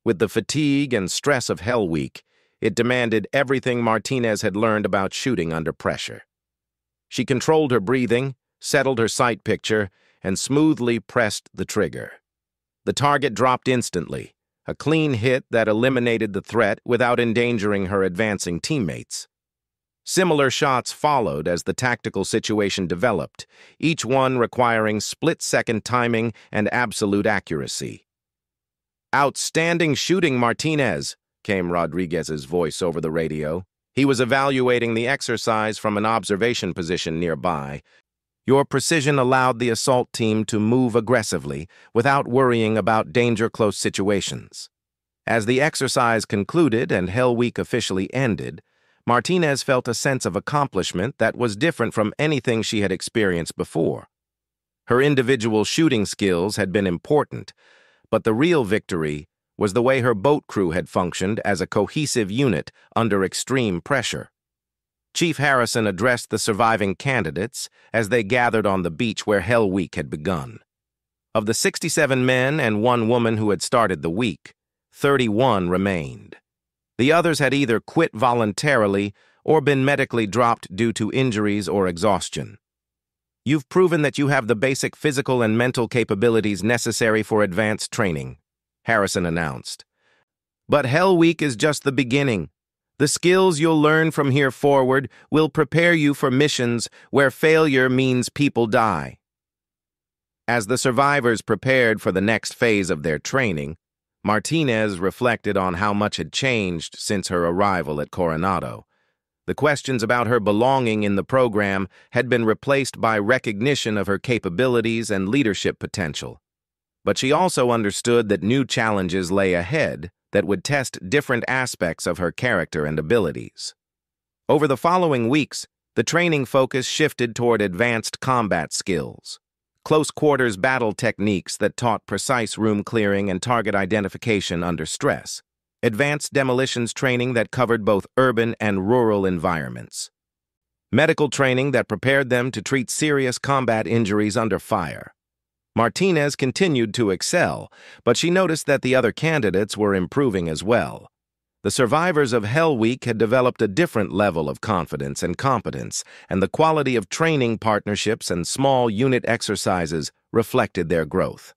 With the fatigue and stress of Hell Week, it demanded everything Martinez had learned about shooting under pressure. She controlled her breathing, settled her sight picture, and smoothly pressed the trigger. The target dropped instantly, a clean hit that eliminated the threat without endangering her advancing teammates. Similar shots followed as the tactical situation developed, each one requiring split-second timing and absolute accuracy. "Outstanding shooting, Martinez," came Rodriguez's voice over the radio. He was evaluating the exercise from an observation position nearby. "Your precision allowed the assault team to move aggressively without worrying about danger-close situations." As the exercise concluded and Hell Week officially ended, Martinez felt a sense of accomplishment that was different from anything she had experienced before. Her individual shooting skills had been important, but the real victory was the way her boat crew had functioned as a cohesive unit under extreme pressure. Chief Harrison addressed the surviving candidates as they gathered on the beach where Hell Week had begun. Of the 67 men and 1 woman who had started the week, 31 remained. The others had either quit voluntarily or been medically dropped due to injuries or exhaustion. "You've proven that you have the basic physical and mental capabilities necessary for advanced training," Harrison announced. "But Hell Week is just the beginning. The skills you'll learn from here forward will prepare you for missions where failure means people die." As the survivors prepared for the next phase of their training, Martinez reflected on how much had changed since her arrival at Coronado. The questions about her belonging in the program had been replaced by recognition of her capabilities and leadership potential. But she also understood that new challenges lay ahead that would test different aspects of her character and abilities. Over the following weeks, the training focus shifted toward advanced combat skills, close-quarters battle techniques that taught precise room clearing and target identification under stress, advanced demolitions training that covered both urban and rural environments, medical training that prepared them to treat serious combat injuries under fire. Martinez continued to excel, but she noticed that the other candidates were improving as well. The survivors of Hell Week had developed a different level of confidence and competence, and the quality of training partnerships and small unit exercises reflected their growth.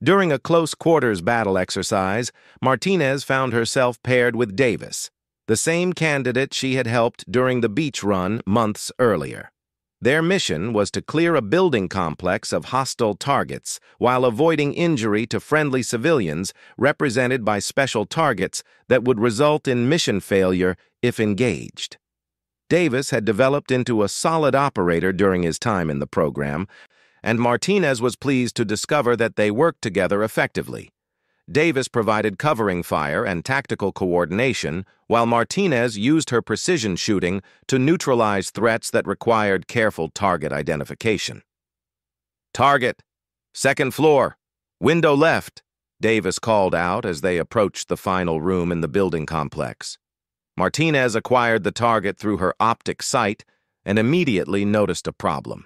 During a close-quarters battle exercise, Martinez found herself paired with Davis, the same candidate she had helped during the beach run months earlier. Their mission was to clear a building complex of hostile targets while avoiding injury to friendly civilians represented by special targets that would result in mission failure if engaged. Davis had developed into a solid operator during his time in the program, and Martinez was pleased to discover that they worked together effectively. Davis provided covering fire and tactical coordination, while Martinez used her precision shooting to neutralize threats that required careful target identification. "Target! Second floor! Window left!" Davis called out as they approached the final room in the building complex. Martinez acquired the target through her optic sight and immediately noticed a problem.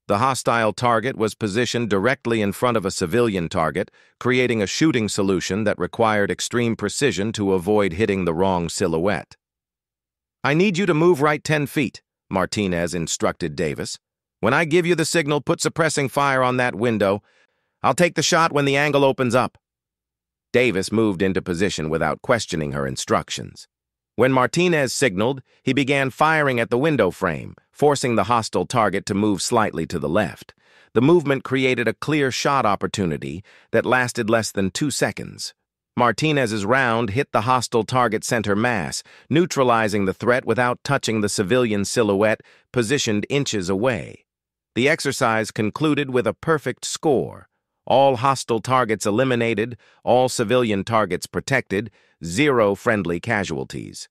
The hostile target was positioned directly in front of a civilian target, creating a shooting solution that required extreme precision to avoid hitting the wrong silhouette. "I need you to move right 10 feet, Martinez instructed Davis. "When I give you the signal, put suppressing fire on that window. I'll take the shot when the angle opens up." Davis moved into position without questioning her instructions. When Martinez signaled, he began firing at the window frame, forcing the hostile target to move slightly to the left. The movement created a clear shot opportunity that lasted less than 2 seconds. Martinez's round hit the hostile target center mass, neutralizing the threat without touching the civilian silhouette positioned inches away. The exercise concluded with a perfect score. All hostile targets eliminated, all civilian targets protected, 0 friendly casualties.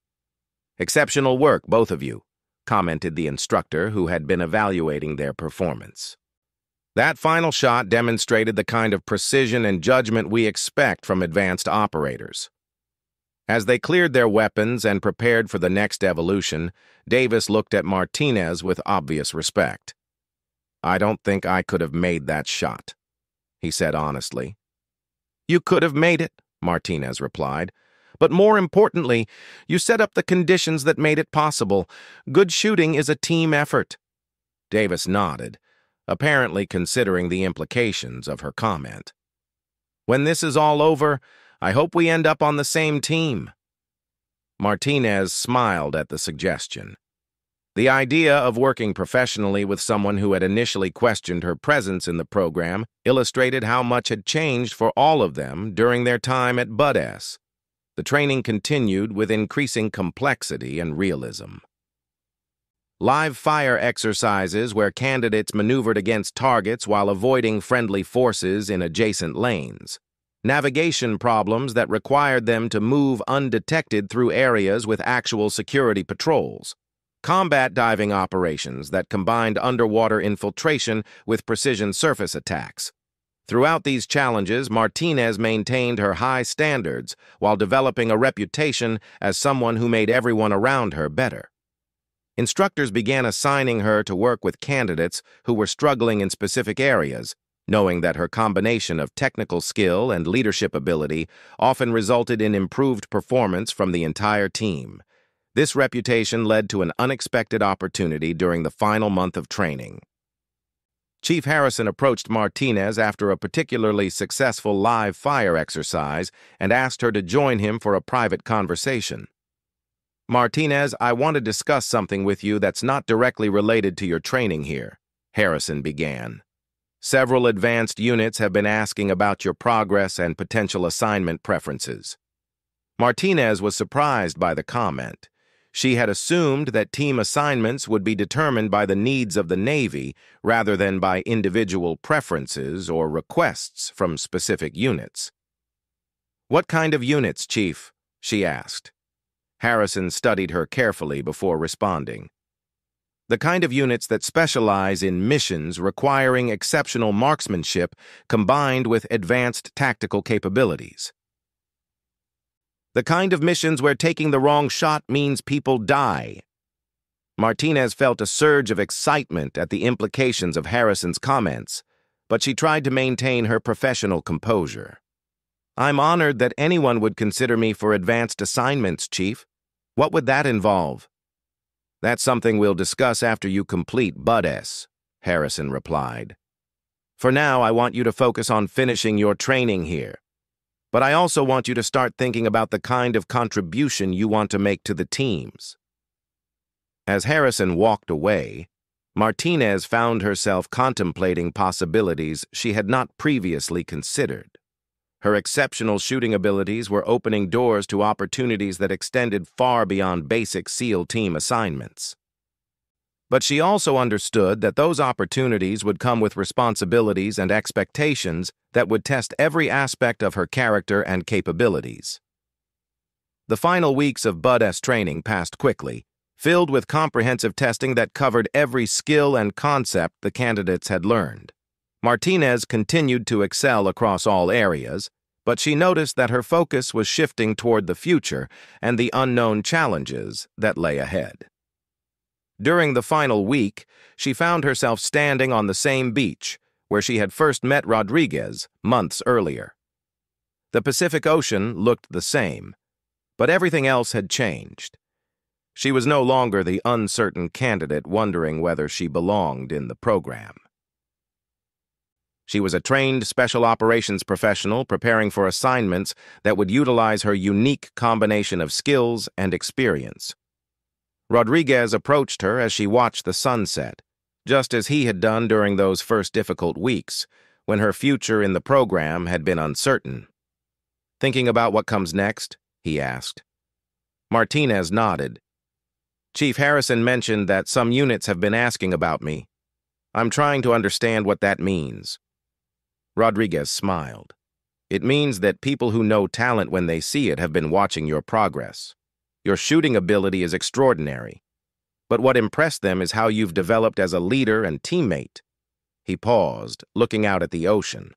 "Exceptional work, both of you," commented the instructor who had been evaluating their performance. "That final shot demonstrated the kind of precision and judgment we expect from advanced operators." As they cleared their weapons and prepared for the next evolution, Davis looked at Martinez with obvious respect. "I don't think I could have made that shot," he said honestly. "You could have made it," Martinez replied. "But more importantly, you set up the conditions that made it possible. Good shooting is a team effort." Davis nodded, apparently considering the implications of her comment. "When this is all over, I hope we end up on the same team." Martinez smiled at the suggestion. The idea of working professionally with someone who had initially questioned her presence in the program illustrated how much had changed for all of them during their time at Bud-S. The training continued with increasing complexity and realism. Live fire exercises where candidates maneuvered against targets while avoiding friendly forces in adjacent lanes. Navigation problems that required them to move undetected through areas with actual security patrols. Combat diving operations that combined underwater infiltration with precision surface attacks. Throughout these challenges, Martinez maintained her high standards while developing a reputation as someone who made everyone around her better. Instructors began assigning her to work with candidates who were struggling in specific areas, knowing that her combination of technical skill and leadership ability often resulted in improved performance from the entire team. This reputation led to an unexpected opportunity during the final month of training. Chief Harrison approached Martinez after a particularly successful live fire exercise and asked her to join him for a private conversation. "Martinez, I want to discuss something with you that's not directly related to your training here," Harrison began. "Several advanced units have been asking about your progress and potential assignment preferences." Martinez was surprised by the comment. She had assumed that team assignments would be determined by the needs of the Navy rather than by individual preferences or requests from specific units. "What kind of units, Chief?" she asked. Harrison studied her carefully before responding. "The kind of units that specialize in missions requiring exceptional marksmanship combined with advanced tactical capabilities. The kind of missions where taking the wrong shot means people die." Martinez felt a surge of excitement at the implications of Harrison's comments, but she tried to maintain her professional composure. "I'm honored that anyone would consider me for advanced assignments, Chief. What would that involve?" "That's something we'll discuss after you complete Bud S," Harrison replied. "For now, I want you to focus on finishing your training here. But I also want you to start thinking about the kind of contribution you want to make to the teams." As Harrison walked away, Martinez found herself contemplating possibilities she had not previously considered. Her exceptional shooting abilities were opening doors to opportunities that extended far beyond basic SEAL team assignments. But she also understood that those opportunities would come with responsibilities and expectations that would test every aspect of her character and capabilities. The final weeks of Bud S training passed quickly, filled with comprehensive testing that covered every skill and concept the candidates had learned. Martinez continued to excel across all areas, but she noticed that her focus was shifting toward the future and the unknown challenges that lay ahead. During the final week, she found herself standing on the same beach where she had first met Rodriguez months earlier. The Pacific Ocean looked the same, but everything else had changed. She was no longer the uncertain candidate wondering whether she belonged in the program. She was a trained special operations professional preparing for assignments that would utilize her unique combination of skills and experience. Rodriguez approached her as she watched the sunset, just as he had done during those first difficult weeks, when her future in the program had been uncertain. "Thinking about what comes next?" he asked. Martinez nodded. "Chief Harrison mentioned that some units have been asking about me. I'm trying to understand what that means." Rodriguez smiled. "It means that people who know talent when they see it have been watching your progress. Your shooting ability is extraordinary. But what impressed them is how you've developed as a leader and teammate." He paused, looking out at the ocean.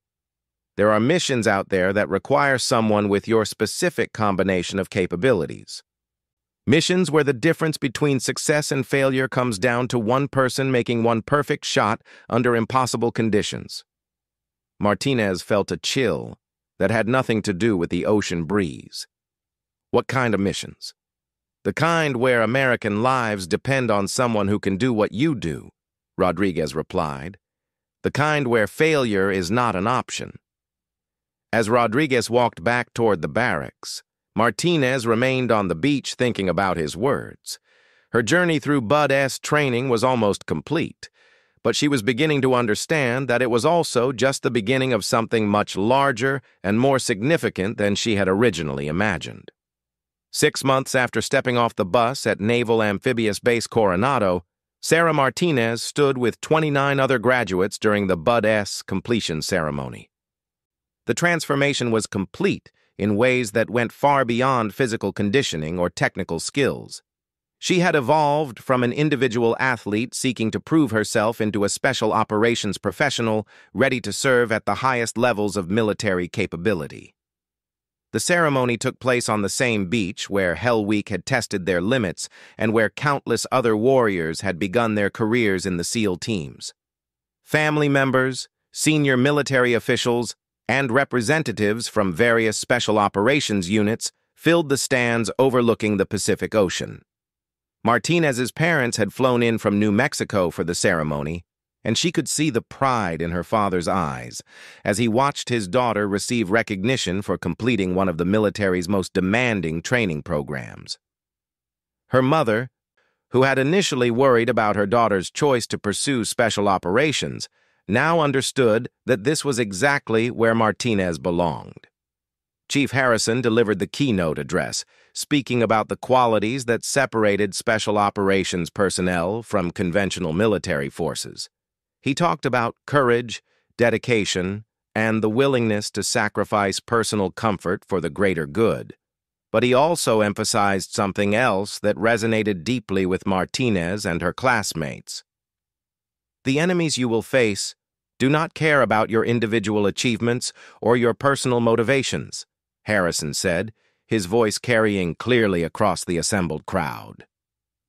"There are missions out there that require someone with your specific combination of capabilities. Missions where the difference between success and failure comes down to one person making one perfect shot under impossible conditions." Martinez felt a chill that had nothing to do with the ocean breeze. "What kind of missions?" "The kind where American lives depend on someone who can do what you do," Rodriguez replied. "The kind where failure is not an option." As Rodriguez walked back toward the barracks, Martinez remained on the beach thinking about his words. Her journey through Bud S training was almost complete, but she was beginning to understand that it was also just the beginning of something much larger and more significant than she had originally imagined. 6 months after stepping off the bus at Naval Amphibious Base Coronado, Sarah Martinez stood with 29 other graduates during the Bud S completion ceremony. The transformation was complete in ways that went far beyond physical conditioning or technical skills. She had evolved from an individual athlete seeking to prove herself into a special operations professional ready to serve at the highest levels of military capability. The ceremony took place on the same beach where Hell Week had tested their limits and where countless other warriors had begun their careers in the SEAL teams. Family members, senior military officials, and representatives from various special operations units filled the stands overlooking the Pacific Ocean. Martinez's parents had flown in from New Mexico for the ceremony, and she could see the pride in her father's eyes as he watched his daughter receive recognition for completing one of the military's most demanding training programs. Her mother, who had initially worried about her daughter's choice to pursue special operations, now understood that this was exactly where Martinez belonged. Chief Harrison delivered the keynote address, speaking about the qualities that separated special operations personnel from conventional military forces. He talked about courage, dedication, and the willingness to sacrifice personal comfort for the greater good. But he also emphasized something else that resonated deeply with Martinez and her classmates. "The enemies you will face do not care about your individual achievements or your personal motivations," Harrison said, his voice carrying clearly across the assembled crowd.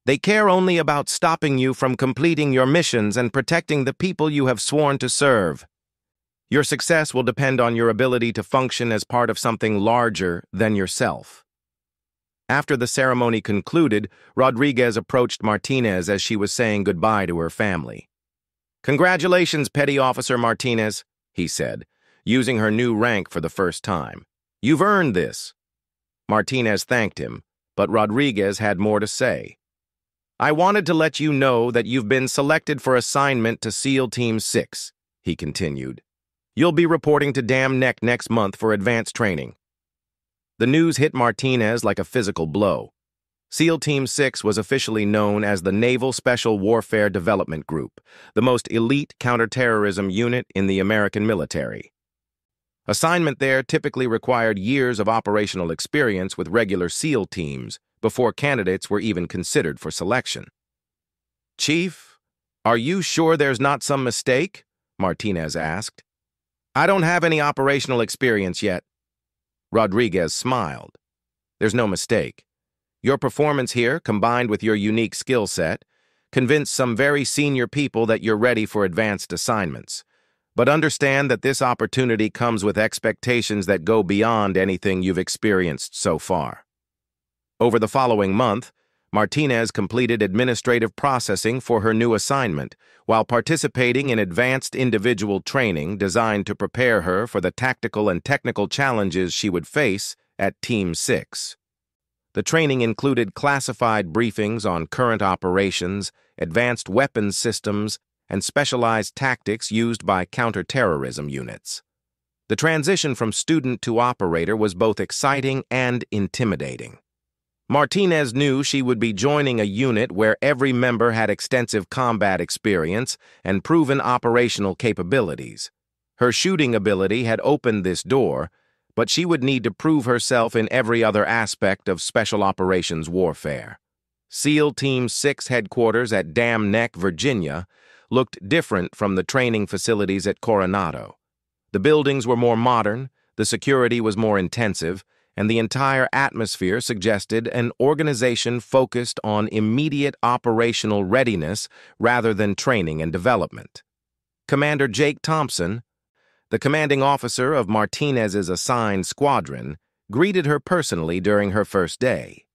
"They care only about stopping you from completing your missions and protecting the people you have sworn to serve." Your success will depend on your ability to function as part of something larger than yourself. After the ceremony concluded, Rodriguez approached Martinez as she was saying goodbye to her family. "Congratulations, Petty Officer Martinez," he said, using her new rank for the first time. "You've earned this." Martinez thanked him, but Rodriguez had more to say. "I wanted to let you know that you've been selected for assignment to SEAL Team 6, he continued. "You'll be reporting to Dam Neck next month for advanced training." The news hit Martinez like a physical blow. SEAL Team 6 was officially known as the Naval Special Warfare Development Group, the most elite counterterrorism unit in the American military. Assignment there typically required years of operational experience with regular SEAL teams before candidates were even considered for selection. "Chief, are you sure there's not some mistake?" Martinez asked. "I don't have any operational experience yet." Rodriguez smiled. "There's no mistake. Your performance here, combined with your unique skill set, convinced some very senior people that you're ready for advanced assignments. But understand that this opportunity comes with expectations that go beyond anything you've experienced so far." Over the following month, Martinez completed administrative processing for her new assignment, while participating in advanced individual training designed to prepare her for the tactical and technical challenges she would face at Team 6. The training included classified briefings on current operations, advanced weapons systems, and specialized tactics used by counterterrorism units. The transition from student to operator was both exciting and intimidating. Martinez knew she would be joining a unit where every member had extensive combat experience and proven operational capabilities. Her shooting ability had opened this door, but she would need to prove herself in every other aspect of special operations warfare. SEAL Team 6 headquarters at Dam Neck, Virginia, looked different from the training facilities at Coronado. The buildings were more modern, the security was more intensive, and the entire atmosphere suggested an organization focused on immediate operational readiness rather than training and development. Commander Jake Thompson, the commanding officer of Martinez's assigned squadron, greeted her personally during her first day.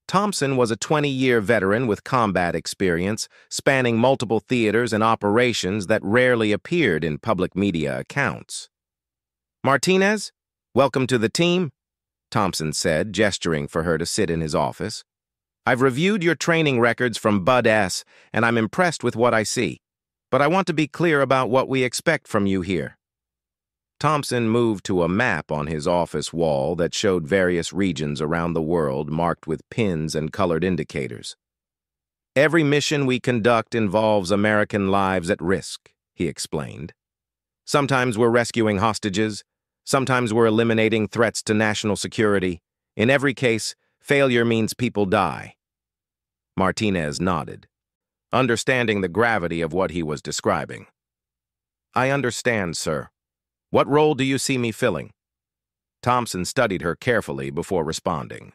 Thompson was a 20-year veteran with combat experience, spanning multiple theaters and operations that rarely appeared in public media accounts. "Martinez, welcome to the team," Thompson said, gesturing for her to sit in his office. "I've reviewed your training records from Bud S, and I'm impressed with what I see. But I want to be clear about what we expect from you here." Thompson moved to a map on his office wall that showed various regions around the world marked with pins and colored indicators. "Every mission we conduct involves American lives at risk," he explained. "Sometimes we're rescuing hostages, sometimes we're eliminating threats to national security. In every case, failure means people die." Martinez nodded, understanding the gravity of what he was describing. "I understand, sir. What role do you see me filling?" Thompson studied her carefully before responding.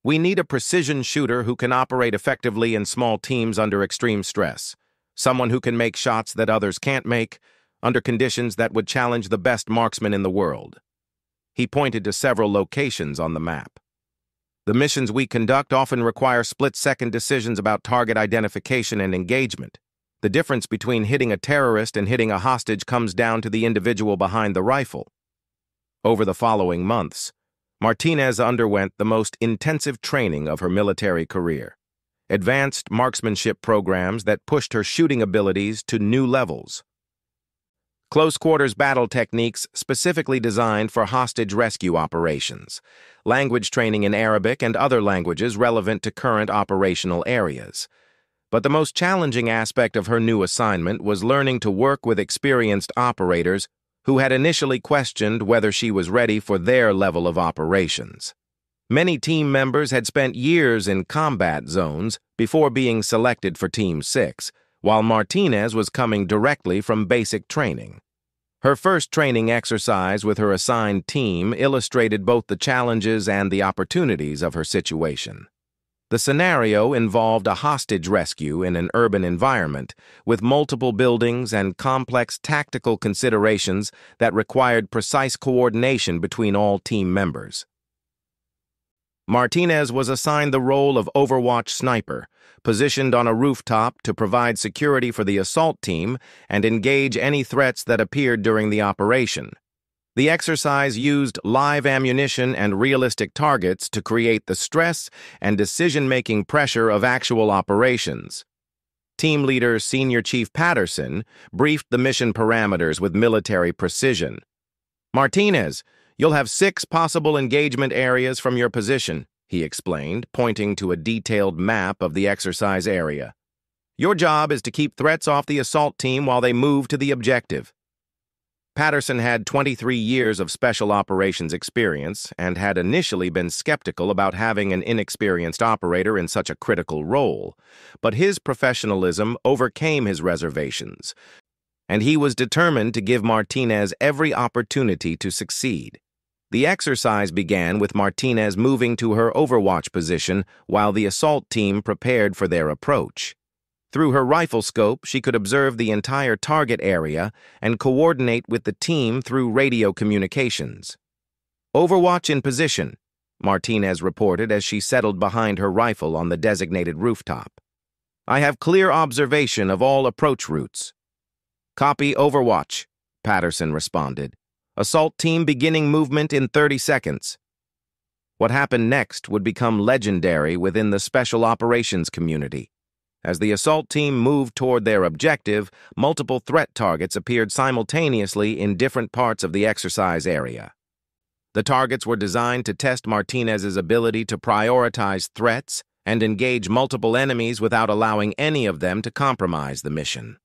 "We need a precision shooter who can operate effectively in small teams under extreme stress, someone who can make shots that others can't make, under conditions that would challenge the best marksman in the world." He pointed to several locations on the map. "The missions we conduct often require split-second decisions about target identification and engagement. The difference between hitting a terrorist and hitting a hostage comes down to the individual behind the rifle." Over the following months, Martinez underwent the most intensive training of her military career, advanced marksmanship programs that pushed her shooting abilities to new levels. Close-quarters battle techniques specifically designed for hostage rescue operations, language training in Arabic and other languages relevant to current operational areas. But the most challenging aspect of her new assignment was learning to work with experienced operators who had initially questioned whether she was ready for their level of operations. Many team members had spent years in combat zones before being selected for Team 6, while Martinez was coming directly from basic training. Her first training exercise with her assigned team illustrated both the challenges and the opportunities of her situation. The scenario involved a hostage rescue in an urban environment, with multiple buildings and complex tactical considerations that required precise coordination between all team members. Martinez was assigned the role of Overwatch sniper, positioned on a rooftop to provide security for the assault team and engage any threats that appeared during the operation. The exercise used live ammunition and realistic targets to create the stress and decision-making pressure of actual operations. Team leader Senior Chief Patterson briefed the mission parameters with military precision. "Martinez, you'll have 6 possible engagement areas from your position," he explained, pointing to a detailed map of the exercise area. "Your job is to keep threats off the assault team while they move to the objective." Patterson had 23 years of special operations experience and had initially been skeptical about having an inexperienced operator in such a critical role, but his professionalism overcame his reservations, and he was determined to give Martinez every opportunity to succeed. The exercise began with Martinez moving to her Overwatch position while the assault team prepared for their approach. Through her rifle scope, she could observe the entire target area and coordinate with the team through radio communications. "Overwatch in position," Martinez reported as she settled behind her rifle on the designated rooftop. "I have clear observation of all approach routes." "Copy, Overwatch," Patterson responded. "Assault team beginning movement in 30 seconds. What happened next would become legendary within the special operations community. As the assault team moved toward their objective, multiple threat targets appeared simultaneously in different parts of the exercise area. The targets were designed to test Martinez's ability to prioritize threats and engage multiple enemies without allowing any of them to compromise the mission.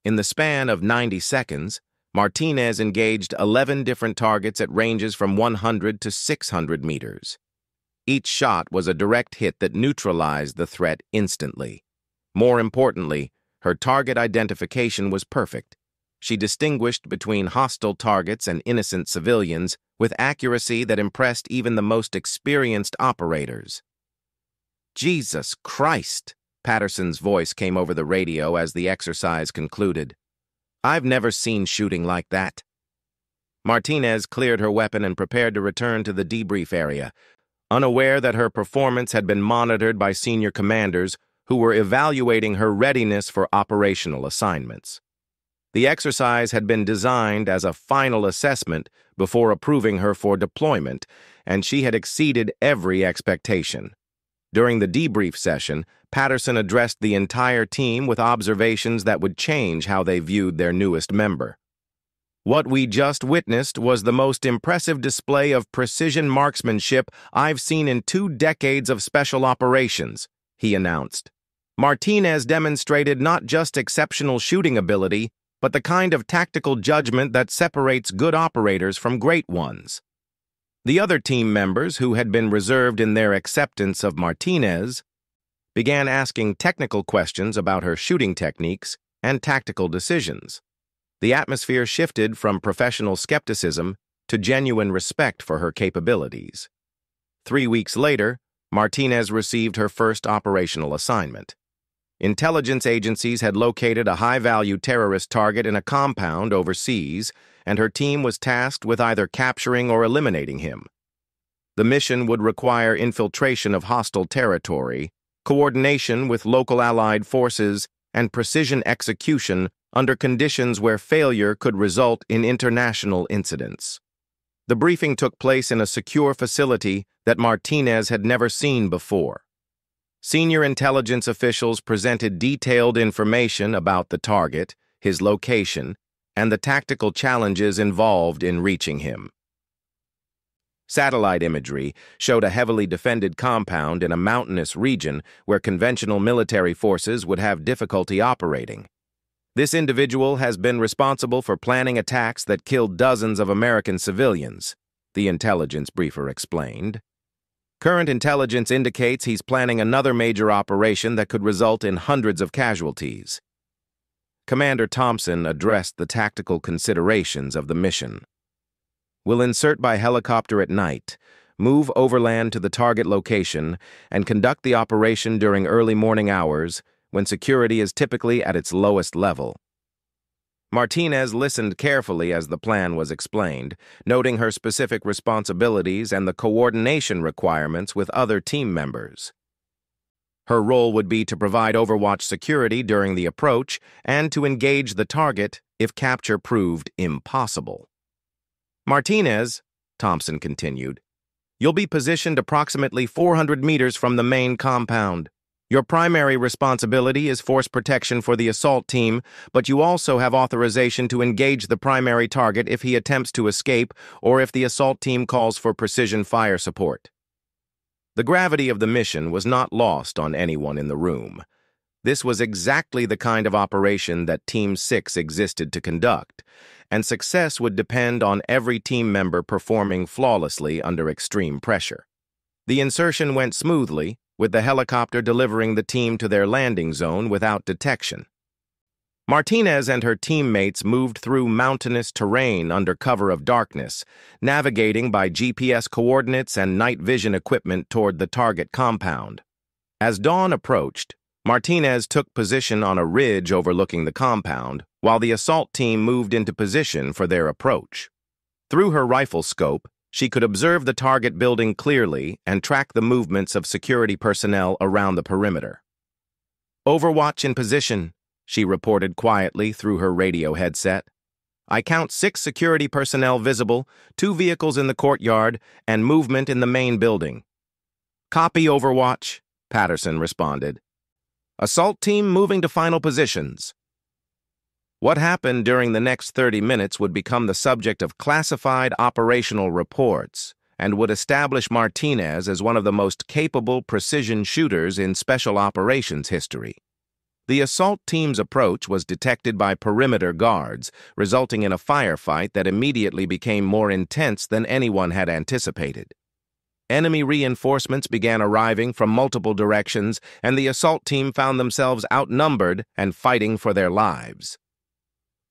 In the span of 90 seconds, Martinez engaged 11 different targets at ranges from 100 to 600 meters. Each shot was a direct hit that neutralized the threat instantly. More importantly, her target identification was perfect. She distinguished between hostile targets and innocent civilians with accuracy that impressed even the most experienced operators. "Jesus Christ," Patterson's voice came over the radio as the exercise concluded. "I've never seen shooting like that." Martinez cleared her weapon and prepared to return to the debrief area, unaware that her performance had been monitored by senior commanders who were evaluating her readiness for operational assignments. The exercise had been designed as a final assessment before approving her for deployment, and she had exceeded every expectation. During the debrief session, Patterson addressed the entire team with observations that would change how they viewed their newest member. "What we just witnessed was the most impressive display of precision marksmanship I've seen in 2 decades of special operations," he announced. "Martinez demonstrated not just exceptional shooting ability, but the kind of tactical judgment that separates good operators from great ones." The other team members, who had been reserved in their acceptance of Martinez, began asking technical questions about her shooting techniques and tactical decisions. The atmosphere shifted from professional skepticism to genuine respect for her capabilities. 3 weeks later, Martinez received her first operational assignment. Intelligence agencies had located a high-value terrorist target in a compound overseas, and her team was tasked with either capturing or eliminating him. The mission would require infiltration of hostile territory, coordination with local allied forces, and precision execution under conditions where failure could result in international incidents. The briefing took place in a secure facility that Martinez had never seen before. Senior intelligence officials presented detailed information about the target, his location, and the tactical challenges involved in reaching him. Satellite imagery showed a heavily defended compound in a mountainous region where conventional military forces would have difficulty operating. "This individual has been responsible for planning attacks that killed dozens of American civilians," the intelligence briefer explained. "Current intelligence indicates he's planning another major operation that could result in hundreds of casualties." Commander Thompson addressed the tactical considerations of the mission. "We'll insert by helicopter at night, move overland to the target location, and conduct the operation during early morning hours when security is typically at its lowest level. Martinez listened carefully as the plan was explained, noting her specific responsibilities and the coordination requirements with other team members. Her role would be to provide Overwatch security during the approach and to engage the target if capture proved impossible. Martinez, Thompson continued, you'll be positioned approximately 400 meters from the main compound. Your primary responsibility is force protection for the assault team, but you also have authorization to engage the primary target if he attempts to escape or if the assault team calls for precision fire support. The gravity of the mission was not lost on anyone in the room. This was exactly the kind of operation that Team 6 existed to conduct, and success would depend on every team member performing flawlessly under extreme pressure. The insertion went smoothly, with the helicopter delivering the team to their landing zone without detection. Martinez and her teammates moved through mountainous terrain under cover of darkness, navigating by GPS coordinates and night vision equipment toward the target compound. As dawn approached, Martinez took position on a ridge overlooking the compound, while the assault team moved into position for their approach. Through her rifle scope, she could observe the target building clearly and track the movements of security personnel around the perimeter. "Overwatch in position," she reported quietly through her radio headset. "I count 6 security personnel visible, 2 vehicles in the courtyard, and movement in the main building." "Copy, Overwatch," Patterson responded. "Assault team moving to final positions." What happened during the next 30 minutes would become the subject of classified operational reports and would establish Martinez as one of the most capable precision shooters in special operations history. The assault team's approach was detected by perimeter guards, resulting in a firefight that immediately became more intense than anyone had anticipated. Enemy reinforcements began arriving from multiple directions, and the assault team found themselves outnumbered and fighting for their lives.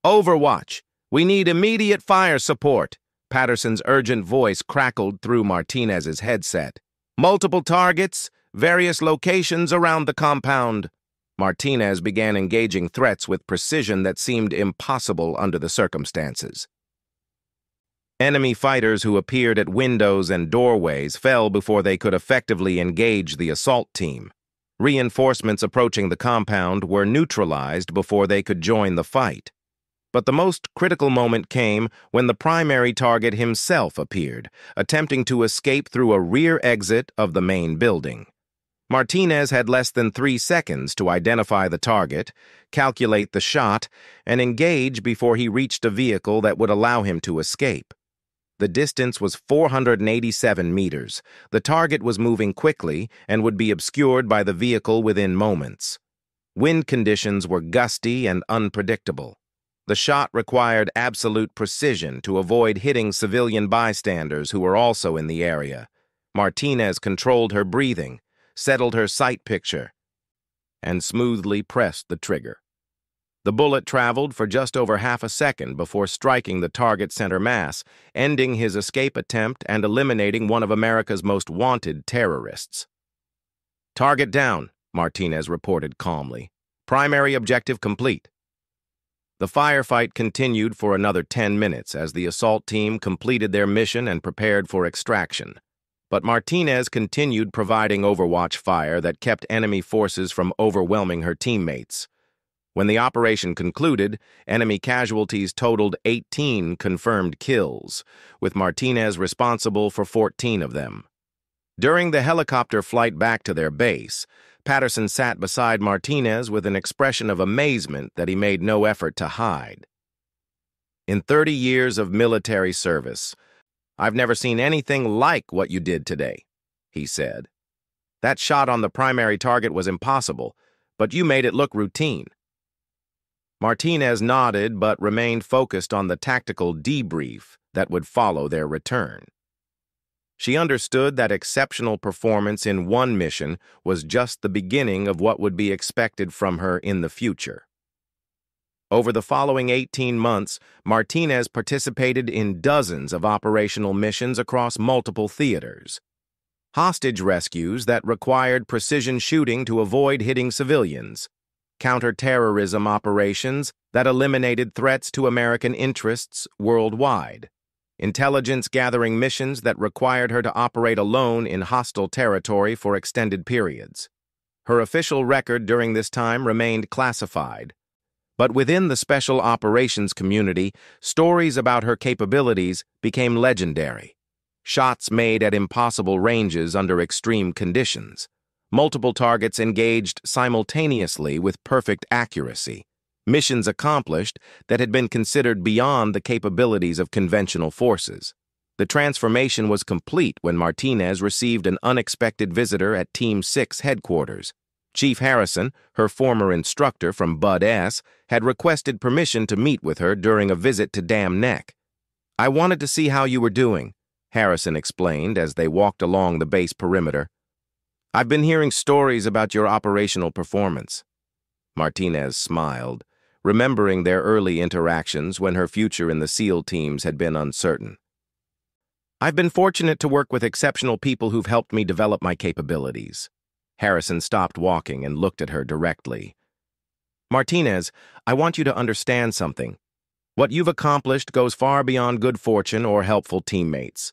"Overwatch, we need immediate fire support," Patterson's urgent voice crackled through Martinez's headset. "Multiple targets, various locations around the compound." Martinez began engaging threats with precision that seemed impossible under the circumstances. Enemy fighters who appeared at windows and doorways fell before they could effectively engage the assault team. Reinforcements approaching the compound were neutralized before they could join the fight. But the most critical moment came when the primary target himself appeared, attempting to escape through a rear exit of the main building. Martinez had less than 3 seconds to identify the target, calculate the shot, and engage before he reached a vehicle that would allow him to escape. The distance was 487 meters. The target was moving quickly and would be obscured by the vehicle within moments. Wind conditions were gusty and unpredictable. The shot required absolute precision to avoid hitting civilian bystanders who were also in the area. Martinez controlled her breathing, settled her sight picture, and smoothly pressed the trigger. The bullet traveled for just over half a second before striking the target center mass, ending his escape attempt and eliminating one of America's most wanted terrorists. "Target down," Martinez reported calmly. "Primary objective complete." The firefight continued for another 10 minutes as the assault team completed their mission and prepared for extraction. But Martinez continued providing Overwatch fire that kept enemy forces from overwhelming her teammates. When the operation concluded, enemy casualties totaled 18 confirmed kills, with Martinez responsible for 14 of them. During the helicopter flight back to their base, Patterson sat beside Martinez with an expression of amazement that he made no effort to hide. "In 30 years of military service, I've never seen anything like what you did today," he said. "That shot on the primary target was impossible, but you made it look routine." Martinez nodded but remained focused on the tactical debrief that would follow their return. She understood that exceptional performance in one mission was just the beginning of what would be expected from her in the future. Over the following 18 months, Martinez participated in dozens of operational missions across multiple theaters. Hostage rescues that required precision shooting to avoid hitting civilians, counter-terrorism operations that eliminated threats to American interests worldwide, intelligence-gathering missions that required her to operate alone in hostile territory for extended periods. Her official record during this time remained classified, but within the special operations community, stories about her capabilities became legendary. Shots made at impossible ranges under extreme conditions. Multiple targets engaged simultaneously with perfect accuracy. Missions accomplished that had been considered beyond the capabilities of conventional forces. The transformation was complete when Martinez received an unexpected visitor at Team 6 headquarters. Chief Harrison, her former instructor from Bud S., had requested permission to meet with her during a visit to Dam Neck. "I wanted to see how you were doing," Harrison explained as they walked along the base perimeter. "I've been hearing stories about your operational performance." Martinez smiled, remembering their early interactions when her future in the SEAL teams had been uncertain. "I've been fortunate to work with exceptional people who've helped me develop my capabilities." Harrison stopped walking and looked at her directly. "Martinez, I want you to understand something. What you've accomplished goes far beyond good fortune or helpful teammates.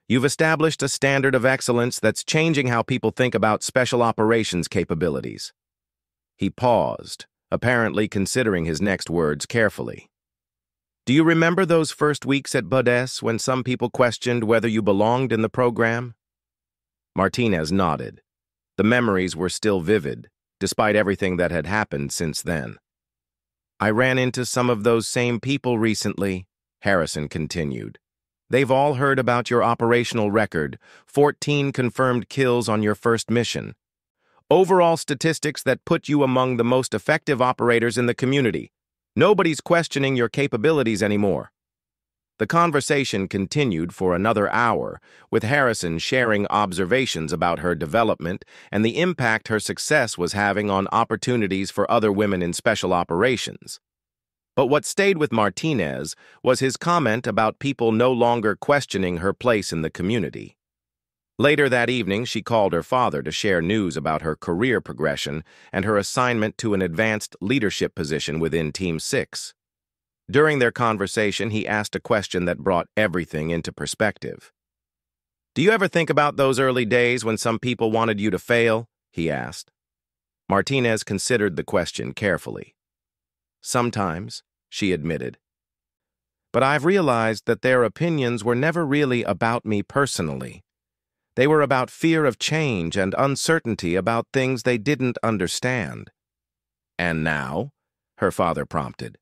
You've established a standard of excellence that's changing how people think about special operations capabilities." He paused, apparently considering his next words carefully. "Do you remember those first weeks at Bud S when some people questioned whether you belonged in the program?" Martinez nodded. The memories were still vivid, despite everything that had happened since then. "I ran into some of those same people recently," Harrison continued. "They've all heard about your operational record, 14 confirmed kills on your first mission. Overall statistics that put you among the most effective operators in the community. Nobody's questioning your capabilities anymore." The conversation continued for another hour, with Harrison sharing observations about her development and the impact her success was having on opportunities for other women in special operations. But what stayed with Martinez was his comment about people no longer questioning her place in the community. Later that evening, she called her father to share news about her career progression and her assignment to an advanced leadership position within Team 6. During their conversation, he asked a question that brought everything into perspective. "Do you ever think about those early days when some people wanted you to fail?" he asked. Martinez considered the question carefully. "Sometimes," she admitted. "But I've realized that their opinions were never really about me personally. They were about fear of change and uncertainty about things they didn't understand." "And now?" her father prompted.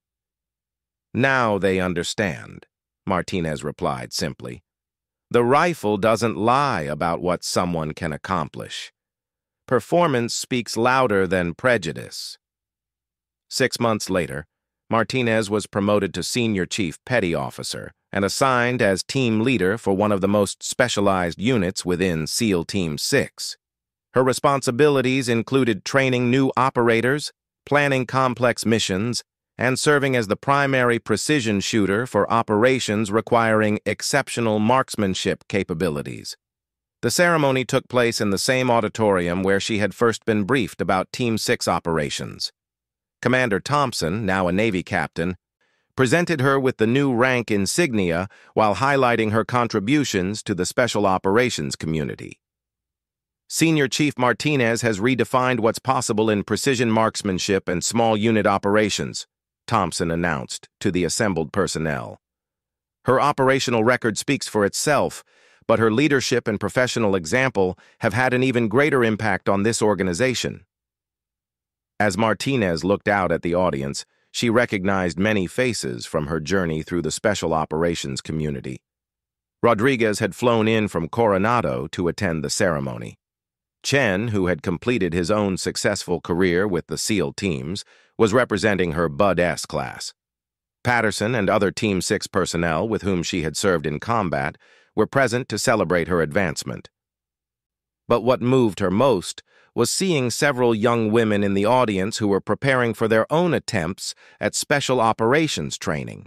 "Now they understand," Martinez replied simply. "The rifle doesn't lie about what someone can accomplish. Performance speaks louder than prejudice." 6 months later, Martinez was promoted to Senior Chief Petty Officer and assigned as team leader for one of the most specialized units within SEAL Team 6. Her responsibilities included training new operators, planning complex missions, and serving as the primary precision shooter for operations requiring exceptional marksmanship capabilities. The ceremony took place in the same auditorium where she had first been briefed about Team 6 operations. Commander Thompson, now a Navy captain, presented her with the new rank insignia while highlighting her contributions to the special operations community. "Senior Chief Martinez has redefined what's possible in precision marksmanship and small unit operations," Thompson announced to the assembled personnel. "Her operational record speaks for itself, but her leadership and professional example have had an even greater impact on this organization." As Martinez looked out at the audience, she recognized many faces from her journey through the special operations community. Rodriguez had flown in from Coronado to attend the ceremony. Chen, who had completed his own successful career with the SEAL teams, was representing her Bud S class. Patterson and other Team 6 personnel with whom she had served in combat were present to celebrate her advancement. But what moved her most was seeing several young women in the audience who were preparing for their own attempts at special operations training.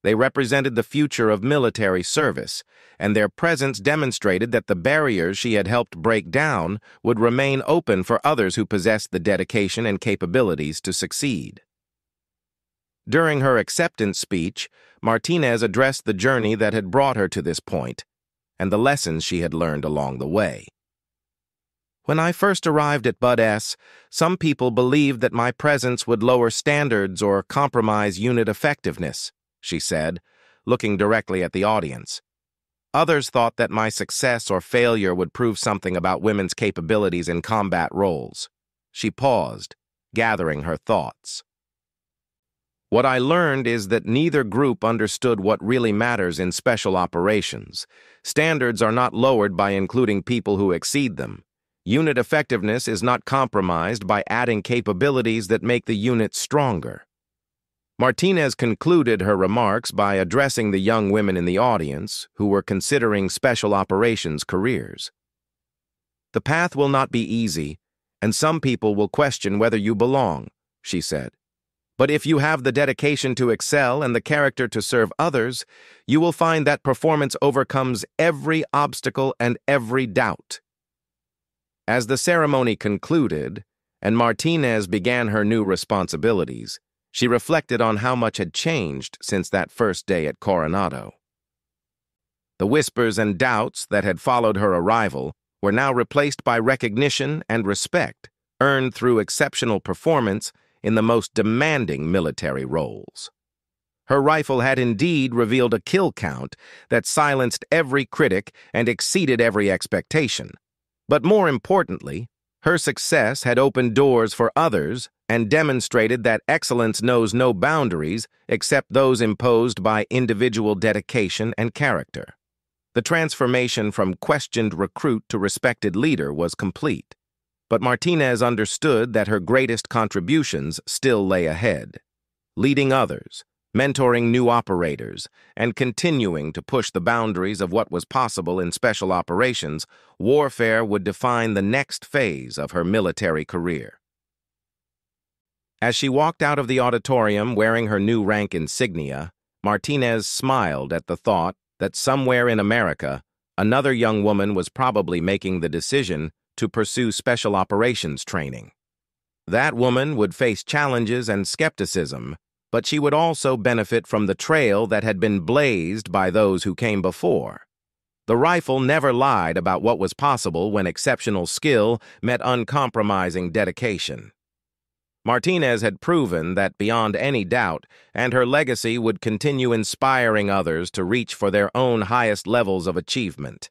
They represented the future of military service, and their presence demonstrated that the barriers she had helped break down would remain open for others who possessed the dedication and capabilities to succeed. During her acceptance speech, Martinez addressed the journey that had brought her to this point and the lessons she had learned along the way. When I first arrived at Bud S, some people believed that my presence would lower standards or compromise unit effectiveness, she said, looking directly at the audience. Others thought that my success or failure would prove something about women's capabilities in combat roles. She paused, gathering her thoughts. What I learned is that neither group understood what really matters in special operations. Standards are not lowered by including people who exceed them. Unit effectiveness is not compromised by adding capabilities that make the unit stronger. Martinez concluded her remarks by addressing the young women in the audience who were considering special operations careers. The path will not be easy, and some people will question whether you belong, she said. But if you have the dedication to excel and the character to serve others, you will find that performance overcomes every obstacle and every doubt. As the ceremony concluded, and Martinez began her new responsibilities, she reflected on how much had changed since that first day at Coronado. The whispers and doubts that had followed her arrival were now replaced by recognition and respect, earned through exceptional performance in the most demanding military roles. Her rifle had indeed revealed a kill count that silenced every critic and exceeded every expectation. But more importantly, her success had opened doors for others and demonstrated that excellence knows no boundaries except those imposed by individual dedication and character. The transformation from questioned recruit to respected leader was complete. But Martinez understood that her greatest contributions still lay ahead. Leading others, mentoring new operators, and continuing to push the boundaries of what was possible in special operations, warfare would define the next phase of her military career. As she walked out of the auditorium wearing her new rank insignia, Martinez smiled at the thought that somewhere in America, another young woman was probably making the decision to pursue special operations training. That woman would face challenges and skepticism, but she would also benefit from the trail that had been blazed by those who came before. The rifle never lied about what was possible when exceptional skill met uncompromising dedication. Martinez had proven that beyond any doubt, and her legacy would continue inspiring others to reach for their own highest levels of achievement.